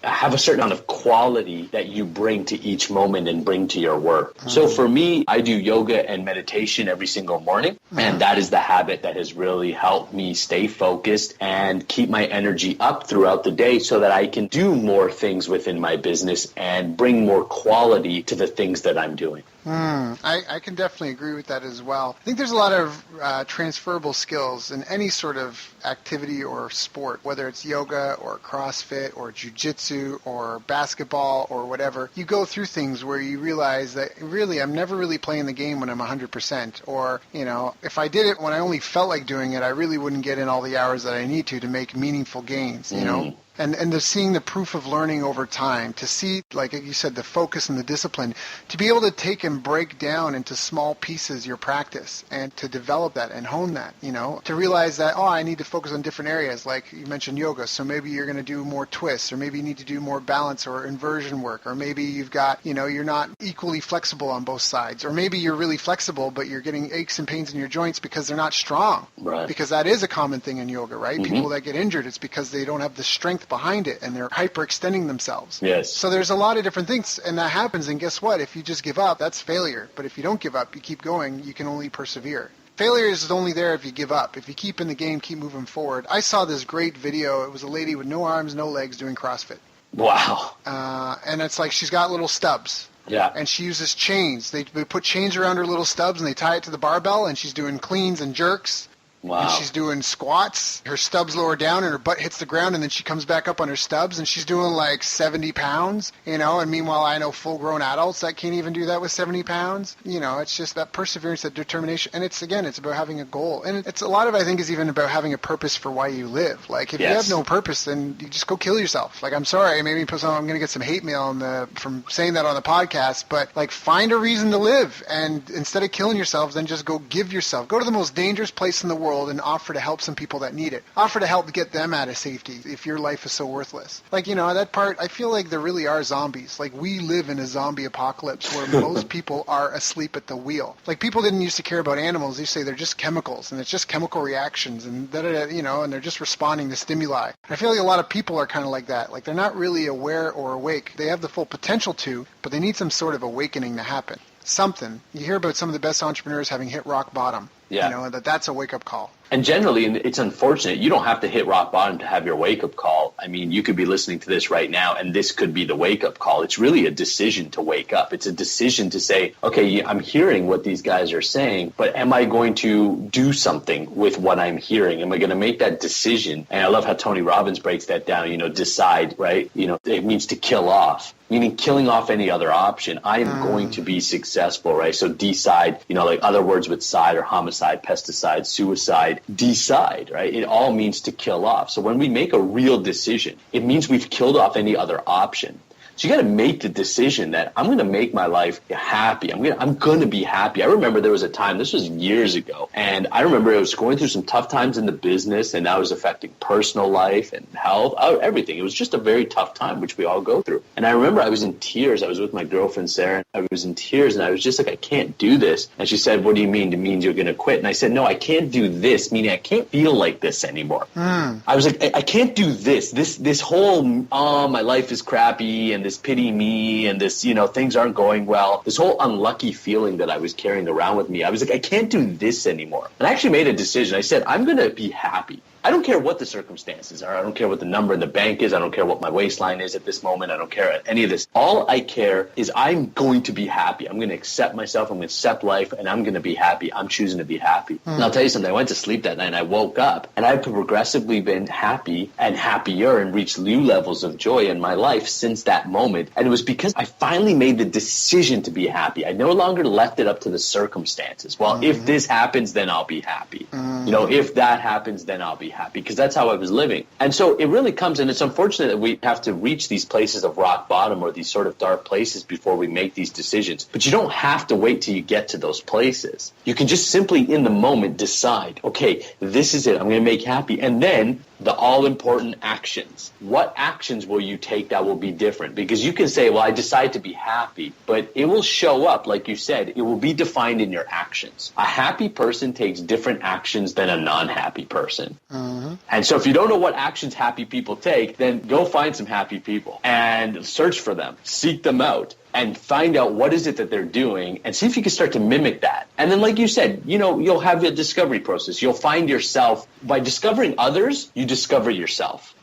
have a certain amount of quality that you bring to each moment and bring to your work. So for me, I do yoga and meditation every single morning, and that is the habit habit that has really helped me stay focused and keep my energy up throughout the day so that I can do more things within my business and bring more quality to the things that I'm doing. I can definitely agree with that as well. I think there's a lot of transferable skills in any sort of activity or sport, whether it's yoga or CrossFit or jiu-jitsu or basketball or whatever. You go through things where you realize that really I'm never really playing the game when I'm 100%. Or, you know, if I did it when I only felt like doing it, I really wouldn't get in all the hours that I need to make meaningful gains, you know? And the seeing the proof of learning over time, to see, like you said, the focus and the discipline, to be able to take and break down into small pieces your practice and to develop that and hone that, you know, to realize that, oh, I need to focus on different areas, like you mentioned yoga, so maybe you're going to do more twists, or maybe you need to do more balance or inversion work, or maybe you've got, you know, you're not equally flexible on both sides, or maybe you're really flexible, but you're getting aches and pains in your joints because they're not strong, right? Because that is a common thing in yoga, right? People that get injured, it's because they don't have the strength behind it and they're hyperextending themselves. Yes. So there's a lot of different things, and that happens, and guess what? If you just give up, that's failure. But if you don't give up, you keep going, you can only persevere. Failure is only there if you give up. If you keep in the game, keep moving forward. I saw this great video. It was a lady with no arms, no legs doing CrossFit. Wow. And it's like she's got little stubs. Yeah. And she uses chains. They put chains around her little stubs, and they tie it to the barbell, and she's doing cleans and jerks. Wow. And she's doing squats. Her stubs lower down and her butt hits the ground, and then she comes back up on her stubs, and she's doing like 70 pounds, you know, and meanwhile I know full-grown adults that can't even do that with 70 pounds. You know, it's just that perseverance, that determination, and it's about having a goal. And it's a lot of, I think, is even about having a purpose for why you live. Like, if you have no purpose, then you just go kill yourself. Like, I'm sorry, maybe I'm going to get some hate mail from saying that on the podcast, but like, find a reason to live, and instead of killing yourself, then just go to the most dangerous place in the world and offer to help some people that need it. Offer to help get them out of safety if your life is so worthless. Like, you know, that part, I feel like there really are zombies. Like, we live in a zombie apocalypse where most people are asleep at the wheel. Like, people didn't used to care about animals. They say they're just chemicals, and it's just chemical reactions, and you know, and they're just responding to stimuli. I feel like a lot of people are kind of like that. Like, they're not really aware or awake. They have the full potential to, but they need some sort of awakening to happen. Something. You hear about some of the best entrepreneurs having hit rock bottom. Yeah. You know, that's a wake-up call. And generally, and it's unfortunate, you don't have to hit rock bottom to have your wake-up call. I mean, you could be listening to this right now, and this could be the wake-up call. It's really a decision to wake up. It's a decision to say, okay, I'm hearing what these guys are saying, but am I going to do something with what I'm hearing? Am I going to make that decision? And I love how Tony Robbins breaks that down, you know, decide, right? You know, it means to kill off, meaning killing off any other option. I am going to be successful, right? So decide, you know, like other words with side or homicide, pesticide, suicide, decide, right? It all means to kill off. So when we make a real decision, it means we've killed off any other option. So you got to make the decision that I'm going to make my life happy. I'm going to be happy. I remember there was a time, this was years ago, and I remember I was going through some tough times in the business, and that was affecting personal life and health, everything. It was just a very tough time, which we all go through. And I remember I was in tears. I was with my girlfriend, Sarah. I was in tears, and I was just like, I can't do this. And she said, what do you mean? It means you're going to quit. And I said, no, I can't do this, meaning I can't feel like this anymore. I was like, I can't do this whole, my life is crappy, and this pity me, and this, you know, things aren't going well. This whole unlucky feeling that I was carrying around with me, I was like, I can't do this anymore. And I actually made a decision. I said, I'm going to be happy. I don't care what the circumstances are. I don't care what the number in the bank is. I don't care what my waistline is at this moment. I don't care any of this. All I care is I'm going to be happy. I'm going to accept myself. I'm going to accept life, and I'm going to be happy. I'm choosing to be happy. And I'll tell you something. I went to sleep that night, and I woke up, and I've progressively been happy and happier and reached new levels of joy in my life since that moment. And it was because I finally made the decision to be happy. I no longer left it up to the circumstances. Well, if this happens, then I'll be happy. You know, if that happens, then I'll be happy, because that's how I was living. And so it really comes, and it's unfortunate that we have to reach these places of rock bottom or these sort of dark places before we make these decisions. But you don't have to wait till you get to those places. You can just simply in the moment decide, okay, this is it. I'm going to make happy. And then the all-important actions. What actions will you take that will be different? Because you can say, well, I decide to be happy, but it will show up, like you said, it will be defined in your actions. A happy person takes different actions than a non-happy person. And so if you don't know what actions happy people take, then go find some happy people and search for them, seek them out. and find out what is it that they're doing and see if you can start to mimic that. And then, like you said, you'll have a discovery process. You'll find yourself by discovering others, you discover yourself.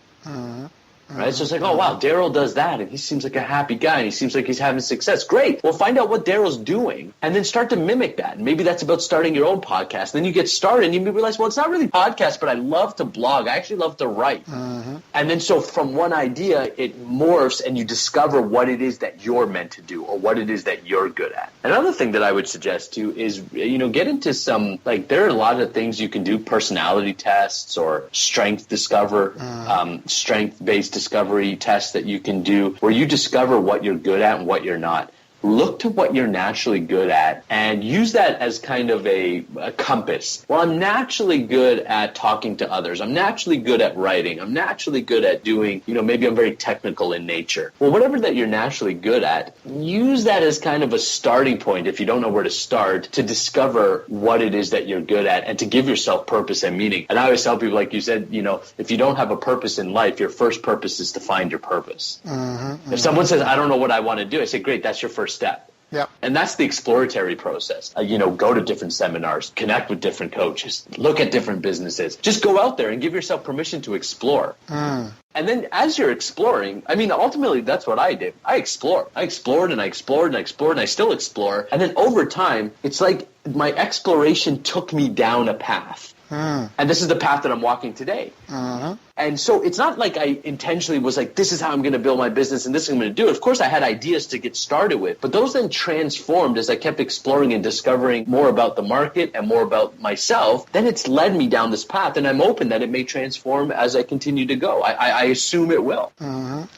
Right? So it's like, oh, wow, Daryl does that, and he seems like a happy guy, and he seems like he's having success. Great. Well, find out what Daryl's doing, and then start to mimic that. And maybe that's about starting your own podcast. Then you get started, and you realize, well, it's not really podcast, but I love to blog. I actually love to write. And then so from one idea, it morphs, and you discover what it is that you're meant to do or what it is that you're good at. Another thing that I would suggest, too, is, get into some, like, there are a lot of things you can do, personality tests or strength strength-based discovery tests that you can do where you discover what you're good at and what you're not. Look to what you're naturally good at and use that as kind of a compass. Well, I'm naturally good at talking to others. I'm naturally good at writing. I'm naturally good at doing, maybe I'm very technical in nature. Well, whatever that you're naturally good at, use that as kind of a starting point if you don't know where to start to discover what it is that you're good at and to give yourself purpose and meaning. And I always tell people, like you said, if you don't have a purpose in life, your first purpose is to find your purpose. If someone says, I don't know what I want to do, I say, great, that's your first step. Yep. And that's the exploratory process. Go to different seminars, connect with different coaches, look at different businesses. Just go out there and give yourself permission to explore. And then as you're exploring, ultimately that's what I did. I explored. I explored and I explored and I explored and I still explore. And then over time, it's like my exploration took me down a path. And this is the path that I'm walking today. And so it's not like I intentionally was like, this is how I'm going to build my business and this is what I'm going to do. Of course, I had ideas to get started with, but those then transformed as I kept exploring and discovering more about the market and more about myself. Then it's led me down this path, and I'm open that it may transform as I continue to go. I assume it will.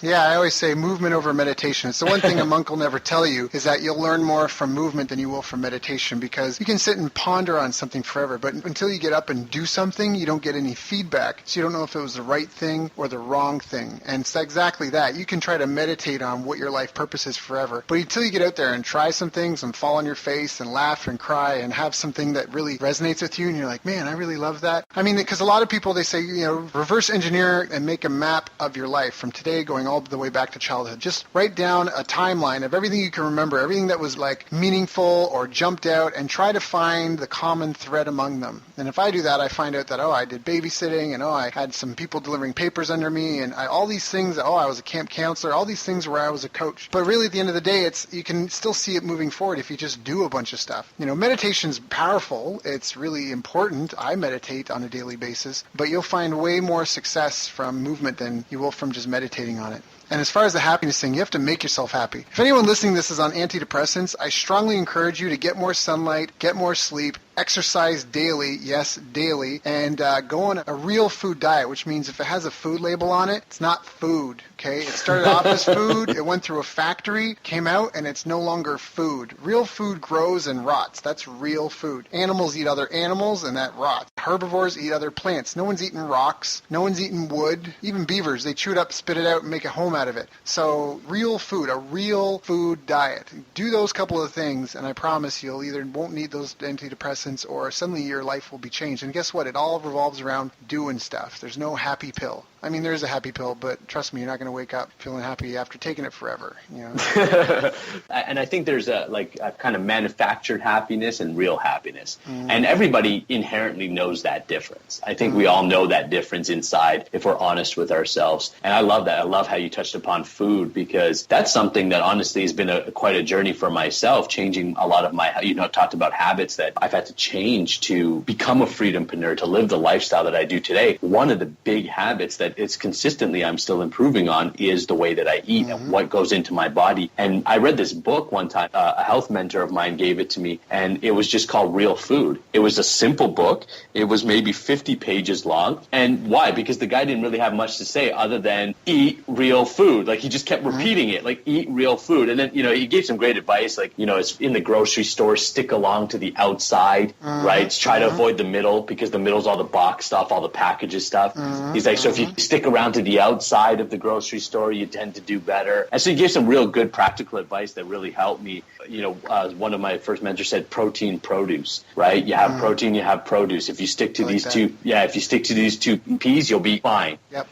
Yeah, I always say movement over meditation. It's the one thing a monk will never tell you is that you'll learn more from movement than you will from meditation, because you can sit and ponder on something forever, but until you get up and do something, you don't get any feedback. So you don't know if it was the right thing or the wrong thing. And it's exactly that. You can try to meditate on what your life purpose is forever, but until you get out there and try some things and fall on your face and laugh and cry and have something that really resonates with you and you're like, man, I really love that. Because a lot of people, they say, reverse engineer and make a map of your life from today going all the way back to childhood. Just write down a timeline of everything you can remember, everything that was like meaningful or jumped out, and try to find the common thread among them. And if I do that, I find out that, I did babysitting, and I had some people delivering papers under me, and all these things, I was a camp counselor, all these things where I was a coach. But really at the end of the day, you can still see it moving forward if you just do a bunch of stuff. Meditation's powerful. It's really important. I meditate on a daily basis, but you'll find way more success from movement than you will from just meditating on it. And as far as the happiness thing, you have to make yourself happy. If anyone listening to this is on antidepressants, I strongly encourage you to get more sunlight, get more sleep, exercise daily, yes, daily, and go on a real food diet, which means if it has a food label on it, it's not food, okay? It started off as food, it went through a factory, came out, and it's no longer food. Real food grows and rots. That's real food. Animals eat other animals, and that rots. Herbivores eat other plants. No one's eating rocks. No one's eating wood. Even beavers, they chew it up, spit it out, and make a home out of it. So real food, a real food diet. Do those couple of things, and I promise you'll either won't need those antidepressants or suddenly your life will be changed. And guess what? It all revolves around doing stuff. There's no happy pill. There is a happy pill, but trust me, you're not going to wake up feeling happy after taking it forever. And I think there's a kind of manufactured happiness and real happiness. And everybody inherently knows that difference. I think we all know that difference inside if we're honest with ourselves. And I love that. I love how you touched upon food, because that's something that honestly has been quite a journey for myself, changing a lot of my, talked about habits that I've had to change to become a freedompreneur, to live the lifestyle that I do today. One of the big habits that it's consistently I'm still improving on is the way that I eat and what goes into my body. And I read this book one time, a health mentor of mine gave it to me, and it was just called Real Food. It was a simple book. It was maybe 50 pages long. And why? Because the guy didn't really have much to say other than eat real food. Like, he just kept repeating it, like, eat real food. And then, he gave some great advice, like, it's in the grocery store, stick along to the outside, right? Try to avoid the middle, because the middle's all the box stuff, all the packages stuff. He's like, so if you stick around to the outside of the grocery store, you tend to do better. And so he gave some real good practical advice that really helped me. One of my first mentors said protein, produce, right? You have protein, you have produce. If you stick to I like these that. if you stick to these two P's, you'll be fine. Yep.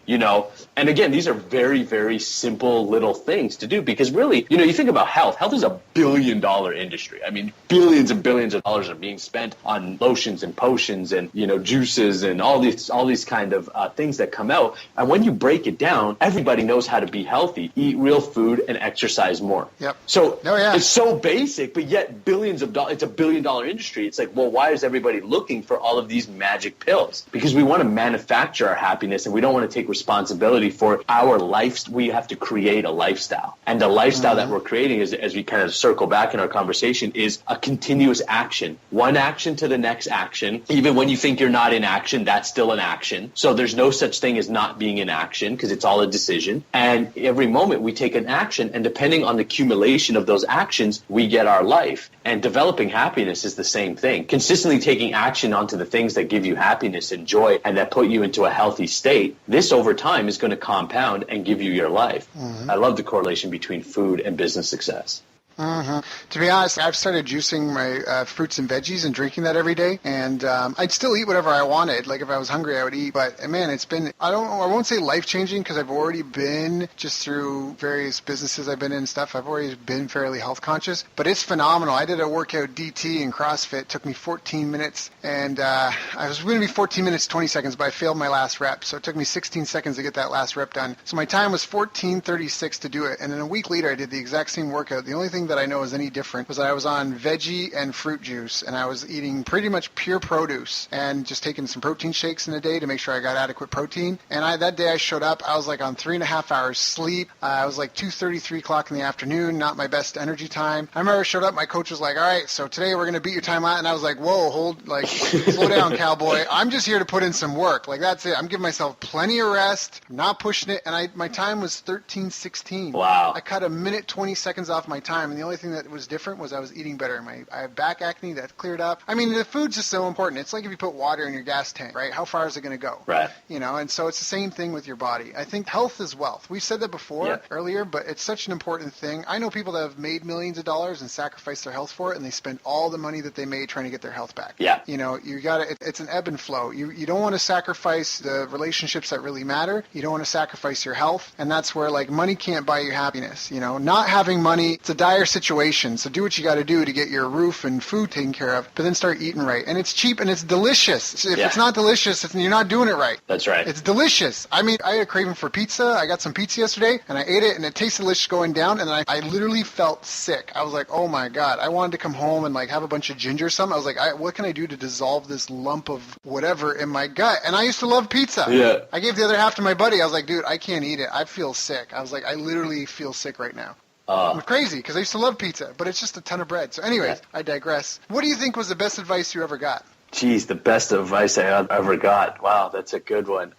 And again, these are very, very simple little things to do because really, you think about health. Health is a $1 billion industry. I mean, billions and billions of dollars are being spent on lotions and potions and, juices and all these kind of things that come out. And when you break it down, everybody knows how to be healthy, eat real food, and exercise more. Yep. So yeah. It's so basic, but yet billions of dollars. It's a $1 billion industry. It's like, well, why is everybody looking for all of these magic pills? Because we want to manufacture our happiness, and we don't want to take responsibility for our life. We have to create a lifestyle, and the lifestyle that we're creating is, as we kind of circle back in our conversation, is a continuous action. One action to the next action. Even when you think you're not in action, that's still an action. So there's no such thing as not being in action because it's all a decision. And every moment we take an action, and depending on the accumulation of those actions, we get our life. And developing happiness is the same thing. Consistently taking action onto the things that give you happiness and joy and that put you into a healthy state, this over time is going to compound and give you your life. I love the correlation between food and business success. To be honest, I've started juicing my fruits and veggies and drinking that every day, and I'd still eat whatever I wanted. Like if I was hungry, I would eat. But man, it's been I won't say life changing because I've already been just through various businesses I've been in and stuff. I've already been fairly health conscious, but it's phenomenal. I did a workout DT in CrossFit. It took me 14 minutes, and I was going to be 14 minutes 20 seconds, but I failed my last rep, so it took me 16 seconds to get that last rep done. So my time was 14:36 to do it, and then a week later I did the exact same workout. The only thing that I know is any different was that I was on veggie and fruit juice, and I was eating pretty much pure produce and just taking some protein shakes in a day to make sure I got adequate protein. And that day I showed up, I was like on 3.5 hours sleep. I was like 2:30, 3 o'clock in the afternoon, not my best energy time. I remember I showed up, my coach was like, all right, so today we're going to beat your time out. And I was like, whoa, slow down, cowboy. I'm just here to put in some work. Like, that's it. I'm giving myself plenty of rest, not pushing it. And my time was 13:16. Wow. I cut a minute 20 seconds off my time, and the only thing that was different was I was eating better. I have back acne that cleared up. I mean, the food's just so important. It's like if you put water in your gas tank, right? How far is it going to go? Right. And so it's the same thing with your body. I think health is wealth. We said that before earlier, but it's such an important thing. I know people that have made millions of dollars and sacrificed their health for it, and they spend all the money that they made trying to get their health back. Yeah. You got to, it's an ebb and flow. You don't want to sacrifice the relationships that really matter. You don't want to sacrifice your health. And that's where money can't buy you happiness. Not having money, it's a dire situation. So do what you got to do to get your roof and food taken care of, but then start eating right. And it's cheap and it's delicious. If it's not delicious, you're not doing it right. That's right. It's delicious. I mean, I had a craving for pizza. I got some pizza yesterday, and I ate it, and it tasted delicious going down, and I literally felt sick. I was like, oh my God. I wanted to come home and have a bunch of ginger or something. I was like, what can I do to dissolve this lump of whatever in my gut? And I used to love pizza. Yeah. I gave the other half to my buddy. I was like, dude, I can't eat it. I feel sick. I was like, I literally feel sick right now. I'm crazy because I used to love pizza, but it's just a ton of bread. So anyways, I digress. What do you think was the best advice you ever got? Geez, the best advice I ever got. Wow, that's a good one.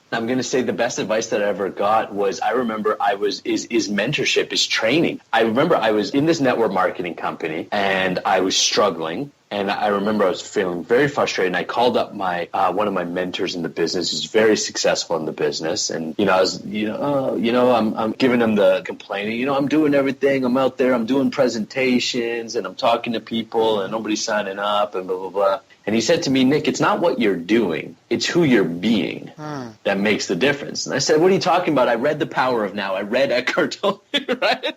I'm going to say the best advice that I ever got was, I remember is mentorship, is training. I remember I was in this network marketing company and I was struggling. And I remember I was feeling very frustrated, and I called up my one of my mentors in the business, who's very successful in the business. And I was I'm giving him the complaining. I'm doing everything. I'm out there. I'm doing presentations, and I'm talking to people, and nobody's signing up, and blah blah blah. And he said to me, Nick, it's not what you're doing, it's who you're being that makes the difference. And I said, what are you talking about? I read The Power of Now. I read Eckhart Tolle, right?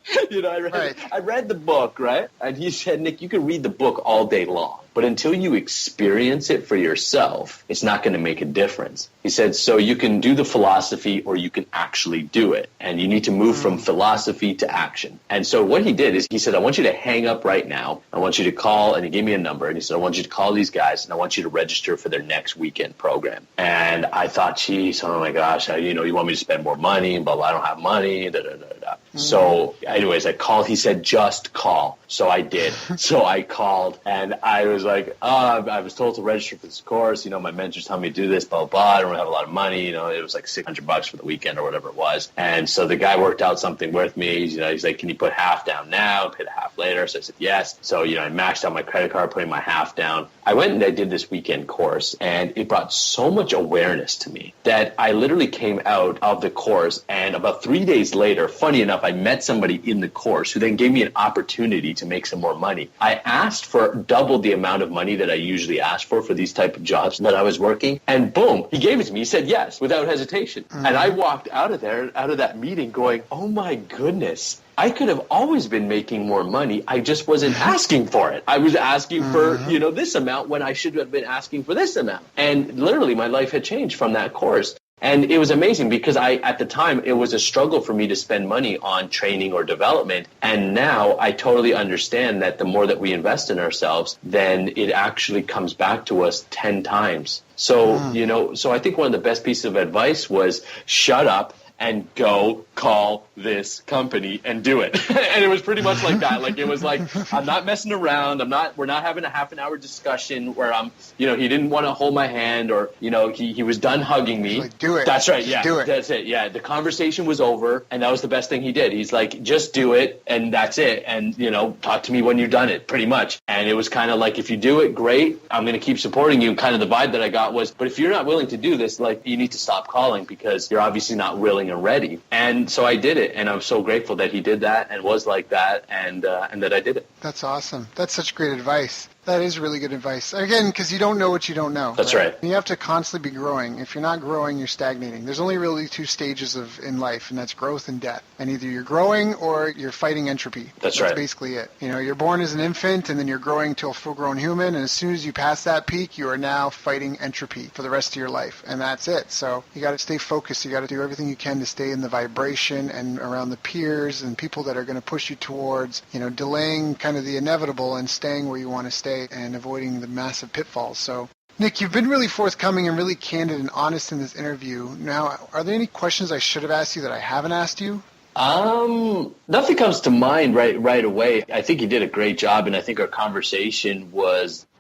I read the book, right? And he said, Nick, you can read the book all day long, but until you experience it for yourself, it's not going to make a difference. He said, so you can do the philosophy or you can actually do it. And you need to move from philosophy to action. And so what he did is he said, I want you to hang up right now. I want you to call, and he gave me a number. And he said, I want you to call these guys, and I want you to register for their next weekend program. And I thought, geez, oh my gosh, you want me to spend more money, blah, blah, I don't have money, da, da, da, da. So anyways, I called. He said, just call. So I did. So I called, and I was like, I was told to register for this course. My mentors telling me to do this, blah, blah, blah. I don't have a lot of money. It was like $600 for the weekend or whatever it was. And so the guy worked out something with me. He's like, can you put half down now, pay the half later? So I said, yes. So, I maxed out my credit card, putting my half down. I went and I did this weekend course, and it brought so much awareness to me that I literally came out of the course, and about 3 days later, funny enough, enough, I met somebody in the course who then gave me an opportunity to make some more money. I asked for double the amount of money that I usually ask for these type of jobs that I was working. And boom, he gave it to me. He said yes, without hesitation. Mm-hmm. And I walked out of that meeting going, oh my goodness, I could have always been making more money. I just wasn't asking for it. I was asking for, this amount when I should have been asking for this amount. And literally my life had changed from that course. And it was amazing because at the time, it was a struggle for me to spend money on training or development. And now I totally understand that the more that we invest in ourselves, then it actually comes back to us 10 times. So, so I think one of the best pieces of advice was shut up and go call this company and do it. And it was pretty much like that. Like, it was like, I'm not messing around. We're not having a half an hour discussion where he didn't want to hold my hand or, he was done hugging me. Like, do it. That's right. Yeah. Do it. That's it. Yeah. The conversation was over and that was the best thing he did. He's like, just do it. And that's it. And, talk to me when you've done it, pretty much. And it was kind of like, if you do it, great. I'm going to keep supporting you. Kind of the vibe that I got was, but if you're not willing to do this, like, you need to stop calling because you're obviously not willing and ready. And so I did it, and I'm so grateful that he did that and was like that, and that I did it. That's awesome. That's such great advice. That is really good advice. Again, because you don't know what you don't know. That's right. You have to constantly be growing. If you're not growing, you're stagnating. There's only really two stages in life, and that's growth and death. And either you're growing or you're fighting entropy. That's right. That's basically it. You're born as an infant, and then you're growing to a full-grown human, and as soon as you pass that peak, you are now fighting entropy for the rest of your life, and that's it. So you got to stay focused. You got to do everything you can to stay in the vibration and around the peers and people that are going to push you towards, delaying kind of the inevitable and staying where you want to stay and avoiding the massive pitfalls. So, Nick, you've been really forthcoming and really candid and honest in this interview. Now, are there any questions I should have asked you that I haven't asked you? Nothing comes to mind right away. I think you did a great job, and I think our conversation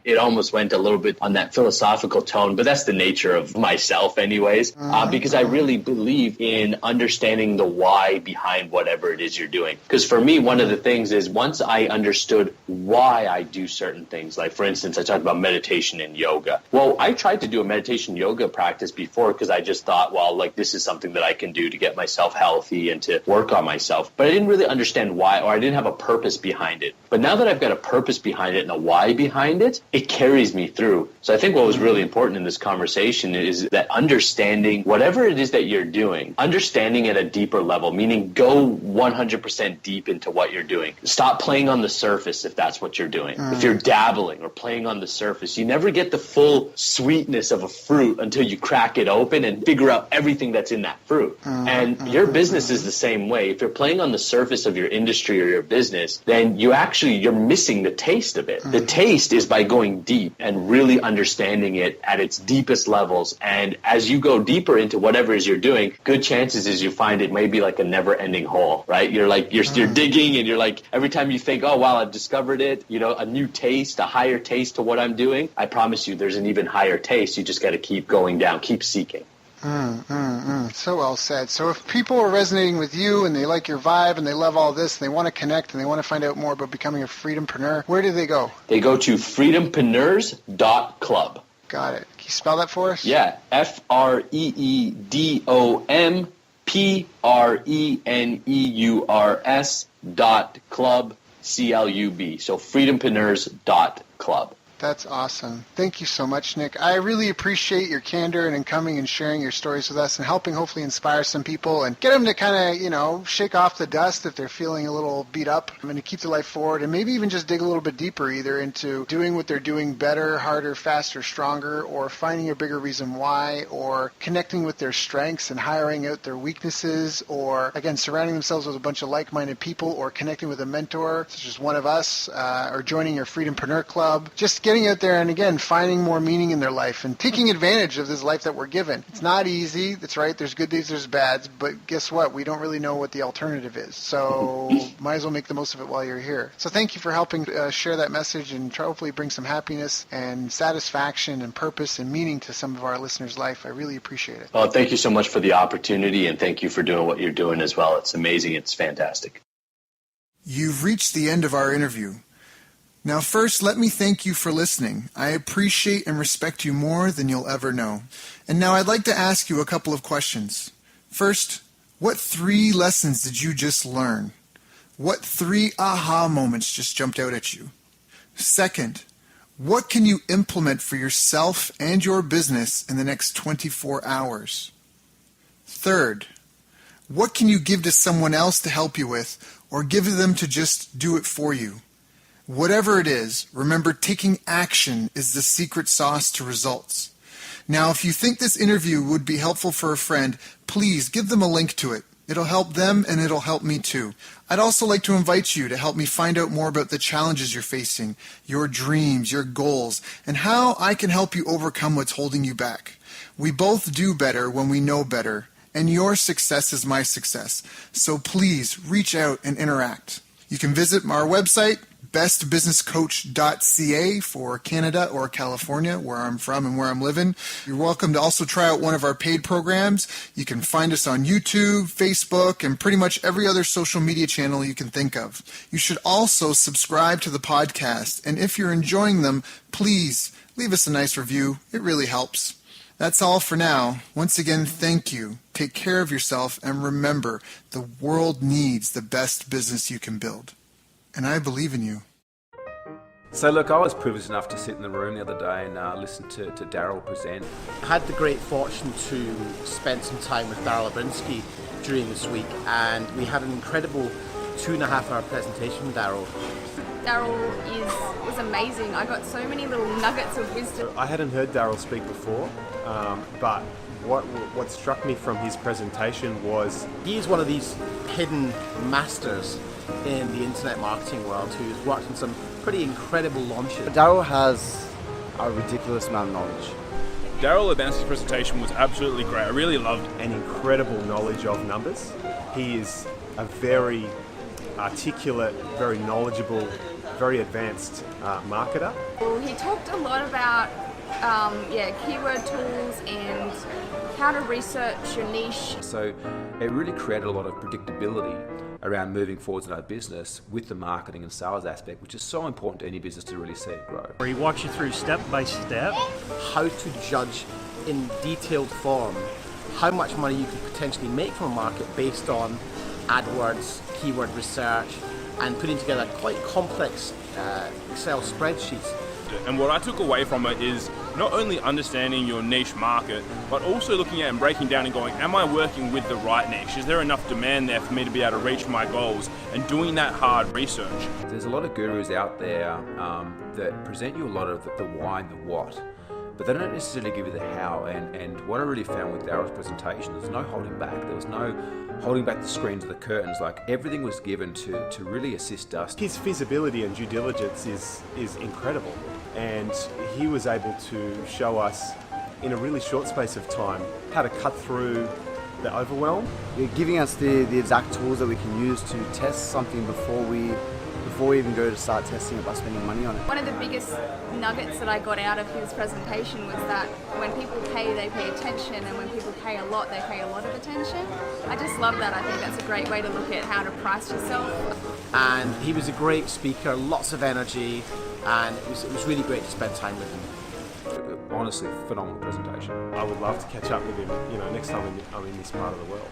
it almost went a little bit on that philosophical tone, but that's the nature of myself anyways, because I really believe in understanding the why behind whatever it is you're doing. Because for me, one of the things is once I understood why I do certain things, like for instance, I talked about meditation and yoga. Well, I tried to do a meditation yoga practice before because I just thought, well, like this is something that I can do to get myself healthy and to work on myself. But I didn't really understand why, or I didn't have a purpose behind it. But now that I've got a purpose behind it and a why behind it, it carries me through. So I think what was really important in this conversation is that understanding whatever it is that you're doing, understanding at a deeper level, meaning go 100% deep into what you're doing. Stop playing on the surface if that's what you're doing. If you're dabbling or playing on the surface, you never get the full sweetness of a fruit until you crack it open and figure out everything that's in that fruit. And your business is the same way. If you're playing on the surface of your industry or your business, then you're missing the taste of it. The taste is by going deep and really understanding it at its deepest levels. And as you go deeper into whatever it is you're doing, good chances is you find it may be like a never-ending hole, right? You're digging, and you're like, every time you think, oh, wow, I've discovered it, a new taste, a higher taste to what I'm doing. I promise you there's an even higher taste. You just got to keep going down, keep seeking. So well said. So if people are resonating with you and they like your vibe and they love all this and they want to connect and they want to find out more about becoming a freedompreneur, where do they go? They go to freedompreneurs.club. Got it. Can you spell that for us? Yeah. FreedomPreneurs.club. CLUB. So freedompreneurs.club. That's awesome. Thank you so much, Nick. I really appreciate your candor and in coming and sharing your stories with us and helping hopefully inspire some people and get them to kind of, shake off the dust if they're feeling a little beat up and to keep their life forward and maybe even just dig a little bit deeper either into doing what they're doing better, harder, faster, stronger, or finding a bigger reason why, or connecting with their strengths and hiring out their weaknesses, or again, surrounding themselves with a bunch of like-minded people, or connecting with a mentor such as one of us, or joining your Freedompreneur Club. Just getting out there and again finding more meaning in their life and taking advantage of this life that we're given. It's not easy. That's right. There's good days, there's bads, but guess what? We don't really know what the alternative is. So might as well make the most of it while you're here. So thank you for helping share that message and hopefully bring some happiness and satisfaction and purpose and meaning to some of our listeners' life. I really appreciate it. Well, thank you so much for the opportunity, and thank you for doing what you're doing as well. It's amazing. It's fantastic. You've reached the end of our interview. Now, first, let me thank you for listening. I appreciate and respect you more than you'll ever know. And now I'd like to ask you a couple of questions. First, What 3 lessons did you just learn? What 3 aha moments just jumped out at you? Second, what can you implement for yourself and your business in the next 24 hours? Third, what can you give to someone else to help you with, or give them to just do it for you? Whatever it is, remember, taking action is the secret sauce to results. Now, if you think this interview would be helpful for a friend, please give them a link to it. It'll help them and it'll help me too. I'd also like to invite you to help me find out more about the challenges you're facing, your dreams, your goals, and how I can help you overcome what's holding you back. We both do better when we know better, and your success is my success. So please reach out and interact. You can visit our website, bestbusinesscoach.ca for Canada or California, where I'm from and where I'm living. You're welcome to also try out one of our paid programs. You can find us on YouTube, Facebook, and pretty much every other social media channel you can think of. You should also subscribe to the podcast, and if you're enjoying them, please leave us a nice review. It really helps. That's all for now. Once again, thank you. Take care of yourself, and remember, the world needs the best business you can build. And I believe in you. So look, I was privileged enough to sit in the room the other day and listen to Daryl present. I had the great fortune to spend some time with Daryl Lubinsky during this week, and we had an incredible 2.5-hour presentation from Daryl. Daryl was amazing. I got so many little nuggets of wisdom. I hadn't heard Daryl speak before, but what struck me from his presentation was He's one of these hidden masters in the internet marketing world who's worked on some pretty incredible launches. Daryl has a ridiculous amount of knowledge. Daryl Lubinsky's presentation was absolutely great. I really loved an incredible knowledge of numbers. He is a very articulate, very knowledgeable, very advanced marketer. Well, he talked a lot about keyword tools and how to research your niche. So it really created a lot of predictability around moving forwards in our business with the marketing and sales aspect, which is so important to any business to really see it grow. Where he walks you through step by step how to judge in detailed form how much money you could potentially make from a market based on AdWords, keyword research, and putting together quite complex Excel spreadsheets. And what I took away from it is not only understanding your niche market, but also looking at and breaking down and going, am I working with the right niche? Is there enough demand there for me to be able to reach my goals? And doing that hard research. There's a lot of gurus out there that present you a lot of the why and the what, but they don't necessarily give you the how. And what I really found with Daryl's presentation, there's no holding back. There was no holding back the screens or the curtains. Like, everything was given to really assist us. His feasibility and due diligence is incredible, and he was able to show us in a really short space of time how to cut through the overwhelm. You're giving us the exact tools that we can use to test something before we even go to start testing it by spending money on it. One of the biggest nuggets that I got out of his presentation was that when people pay, they pay attention, and when people pay a lot, they pay a lot of attention. I just love that. I think that's a great way to look at how to price yourself. And he was a great speaker, lots of energy, and it was really great to spend time with him. Honestly, phenomenal presentation. I would love to catch up with him, next time I'm in this part of the world.